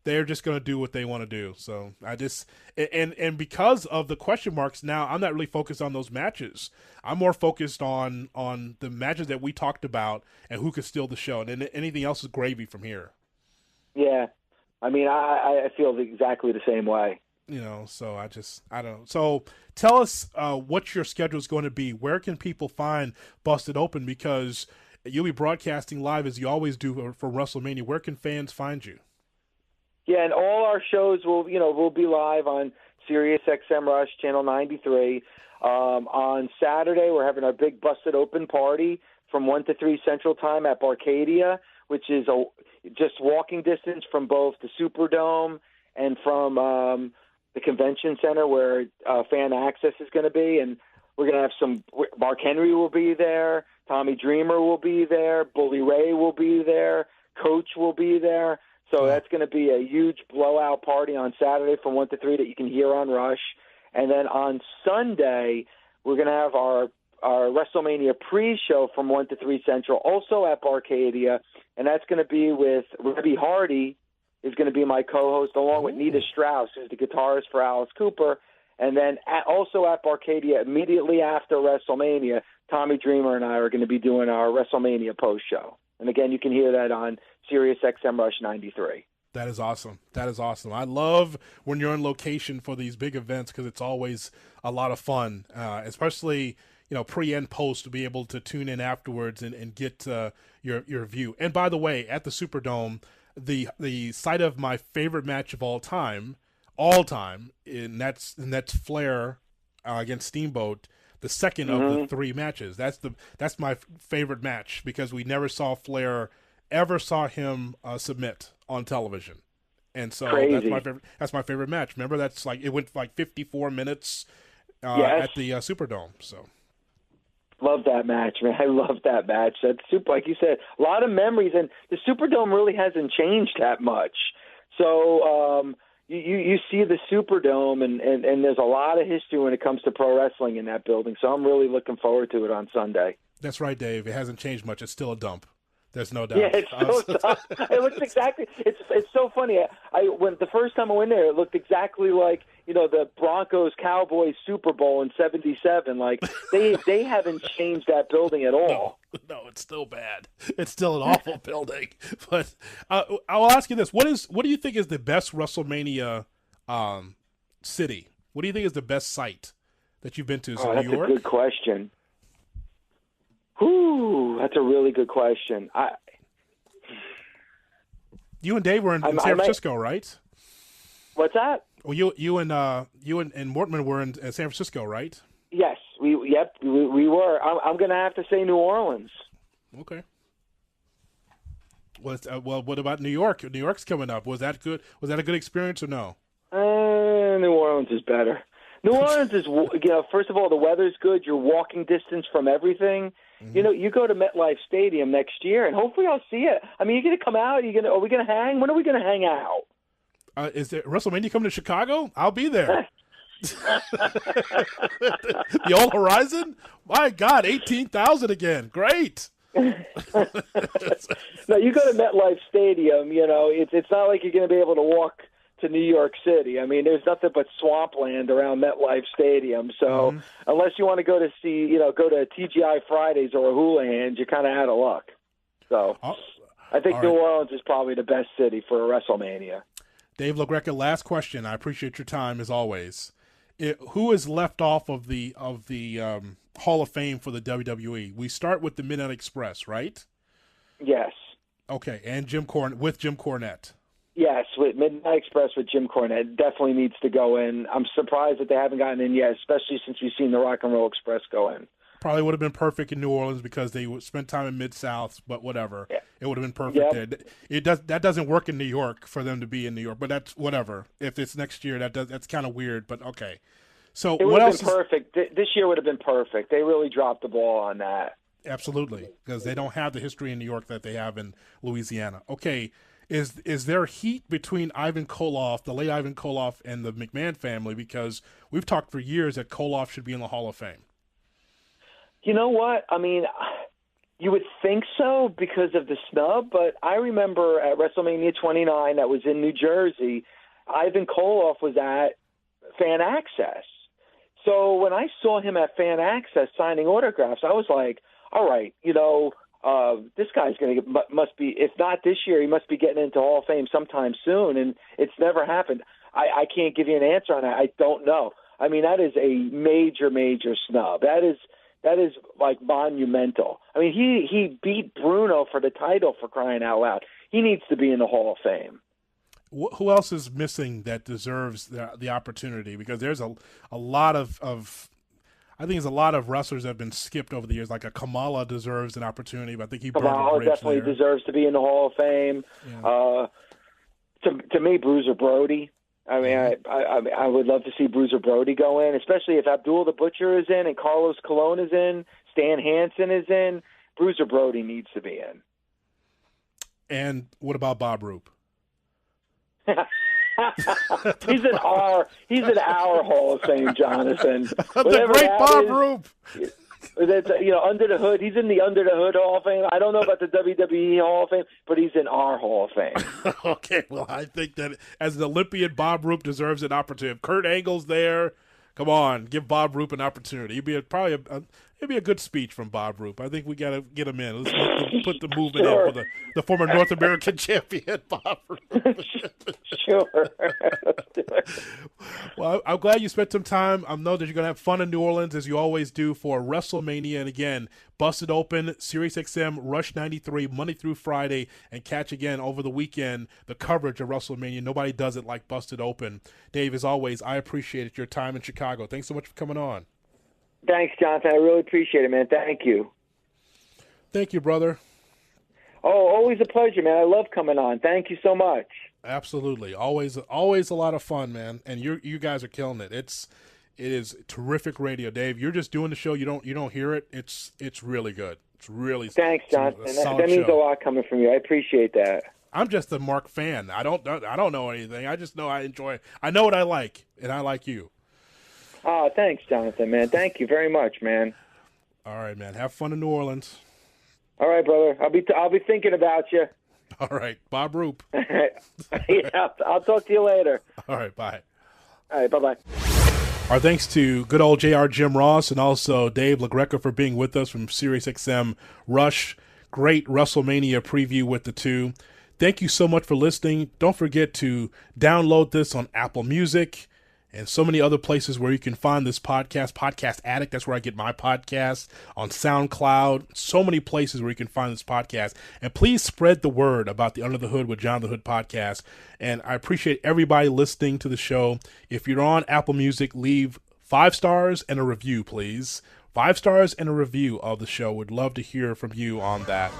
They're just going to do what they want to do. So and because of the question marks now, I'm not really focused on those matches. I'm more focused on the matches that we talked about and who could steal the show. And then anything else is gravy from here. Yeah. I mean, I feel exactly the same way. So I don't know. So tell us what your schedule is going to be. Where can people find Busted Open? Because you'll be broadcasting live as you always do for WrestleMania. Where can fans find you? Yeah, and all our shows will be live on SiriusXM Rush Channel 93. On Saturday, we're having our big Busted Open party from 1 to 3 Central Time at Barcadia, which is just walking distance from both the Superdome and from the Convention Center where Fan Access is going to be. And we're going to have Mark Henry will be there, Tommy Dreamer will be there, Bully Ray will be there, Coach will be there. So that's going to be a huge blowout party on Saturday from 1 to 3 that you can hear on Rush. And then on Sunday, we're going to have our WrestleMania pre-show from 1 to 3 Central, also at Barcadia. And that's going to be with Rebby Hardy is going to be my co-host, along with Nita Strauss, who's the guitarist for Alice Cooper. And then also at Barcadia, immediately after WrestleMania, Tommy Dreamer and I are going to be doing our WrestleMania post-show. And again, you can hear that on SiriusXM Rush 93. That is awesome. That is awesome. I love when you're on location for these big events because it's always a lot of fun, especially pre and post to be able to tune in afterwards and get your view. And by the way, at the Superdome, the site of my favorite match of all time, and that's Flair against Steamboat. The second of the 3 matches. That's my favorite match because we never saw Flair, ever saw him submit on television, and so that's my favorite match. Remember, it went like 54 minutes at the Superdome. So love that match, man. I love that match. That's super, like you said, a lot of memories, and the Superdome really hasn't changed that much. So you see the Superdome, and there's a lot of history when it comes to pro wrestling in that building. So I'm really looking forward to it on Sunday. That's right, Dave. It hasn't changed much. It's still a dump. There's no doubt. Yeah, it's so tough. It looks exactly. It's so funny. When the first time I went there, it looked exactly like the Broncos Cowboys Super Bowl in '77. Like they haven't changed that building at all. No, it's still bad. It's still an awful building. But I'll ask you this: What do you think is the best WrestleMania city? What do you think is the best site that you've been to? Is it New York? That's a good question. Ooh, that's a really good question. You and Dave were in San Francisco, right? What's that? Well, you and Mortman were in San Francisco, right? Yes, we were. I'm going to have to say New Orleans. Okay. Well, what about New York? New York's coming up. Was that good? Was that a good experience or no? New Orleans is better. New Orleans is, first of all, the weather's good. You're walking distance from everything. Mm-hmm. You go to MetLife Stadium next year, and hopefully I'll see it. I mean, you're going to come out? Are we going to hang? When are we going to hang out? Is there WrestleMania coming to Chicago? I'll be there. The Old Horizon? My God, 18,000 again. Great. No, you go to MetLife Stadium, it's not like you're going to be able to walk to New York City. I mean, there's nothing but swampland around MetLife Stadium. So unless you want to go to TGI Fridays or a Houlihan's, you're kind of out of luck. So I think New Orleans is probably the best city for a WrestleMania. Dave LaGreca, last question. I appreciate your time as always. Who is left off of the Hall of Fame for the WWE? We start with the Midnight Express, right? Yes. Okay, and Jim Cornette. Yes, with Midnight Express with Jim Cornette. Definitely needs to go in. I'm surprised that they haven't gotten in yet, especially since we've seen the Rock and Roll Express go in. Probably would have been perfect in New Orleans because they would spend time in Mid-South, but whatever. Yeah. It would have been perfect there. That doesn't work in New York for them to be in New York, but that's whatever. If it's next year, that's kind of weird, but okay. So it what else? Been perfect. This year would have been perfect. They really dropped the ball on that. Absolutely, because they don't have the history in New York that they have in Louisiana. Okay. Is there heat between Ivan Koloff, the late Ivan Koloff, and the McMahon family? Because we've talked for years that Koloff should be in the Hall of Fame. You know what? I mean, you would think so because of the snub, but I remember at WrestleMania 29 that was in New Jersey, Ivan Koloff was at Fan Access. So when I saw him at Fan Access signing autographs, I was like, all right, this guy's must be, if not this year, he must be getting into Hall of Fame sometime soon, and it's never happened. I can't give you an answer on that. I don't know. I mean, that is a major, major snub. That is That is like monumental. I mean, he beat Bruno for the title, for crying out loud. He needs to be in the Hall of Fame. Who else is missing that deserves the opportunity? Because there's a lot of I think there's a lot of wrestlers that have been skipped over the years. Like a Kamala deserves an opportunity, but I think he burned the bridge definitely there. deserves to be in the Hall of Fame. Yeah. To me, Bruiser Brody. I mean, I would love to see Bruiser Brody go in, especially if Abdul the Butcher is in and Carlos Colon is in, Stan Hansen is in. Bruiser Brody needs to be in. And what about Bob Roop? He's in our Hall of Fame, Jonathan. The great Bob Roop. That's, Under the Hood. He's in the Under the Hood Hall of Fame. I don't know about the WWE Hall of Fame, but he's in our Hall of Fame. Okay, well, I think that as an Olympian, Bob Roop deserves an opportunity. If Kurt Angle's there, come on, give Bob Roop an opportunity. It'd be a good speech from Bob Roop. I think we got to get him in. Let's put the movement in for the former North American champion, Bob Roop. Sure. Well, I'm glad you spent some time. I know that you're going to have fun in New Orleans, as you always do, for Wrestlemania. And again, Busted Open, SiriusXM, Rush 93, Monday through Friday, and catch again over the weekend the coverage of Wrestlemania. Nobody does it like Busted Open. Dave, as always, I appreciated your time in Chicago. Thanks so much for coming on. Thanks, Jonathan. I really appreciate it, man. Thank you. Thank you, brother. Oh, always a pleasure, man. I love coming on. Thank you so much. Absolutely. Always a lot of fun, man. And you guys are killing it. It is terrific radio, Dave. You're just doing the show. You don't hear it. It's really good. It's really thanks, Jonathan. That means a lot coming from you. I appreciate that. I'm just a Mark fan. I don't know anything. I just know I enjoy it. I know what I like, and I like you. Oh, thanks, Jonathan, man. Thank you very much, man. All right, man. Have fun in New Orleans. All right, brother. I'll be thinking about you. All right, Bob Roop. Yeah, I'll talk to you later. All right, bye. All right, bye-bye. Our thanks to good old JR Jim Ross and also Dave LaGreca for being with us from SiriusXM Rush. Great WrestleMania preview with the two. Thank you so much for listening. Don't forget to download this on Apple Music and so many other places where you can find this podcast. Podcast Addict, that's where I get my podcast. On SoundCloud, so many places where you can find this podcast. And please spread the word about the Under the Hood with John the Hood podcast. And I appreciate everybody listening to the show. If you're on Apple Music, leave 5 stars and a review, please. 5 stars and a review of the show. Would love to hear from you on that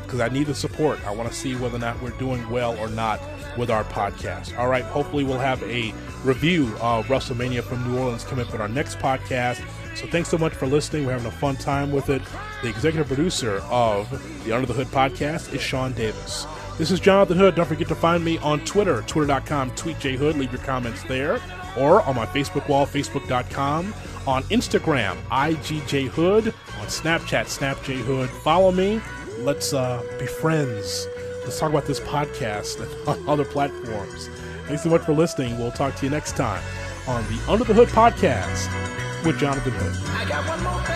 because I need the support. I want to see whether or not we're doing well or not with our podcast. All right, hopefully we'll have a review of WrestleMania from New Orleans coming up in our next podcast. So thanks so much for listening. We're having a fun time with it. The executive producer of the Under the Hood podcast is Sean Davis. This is Jonathan Hood. Don't forget to find me on Twitter, twitter.com/tweetjhood. Leave your comments there. Or on my Facebook wall, facebook.com. On Instagram, IGJHood. On Snapchat, SnapJHood. Follow me. Let's be friends. Let's talk about this podcast and on other platforms. Thanks so much for listening. We'll talk to you next time on the Under the Hood podcast with Jonathan Hood. I got one more thing.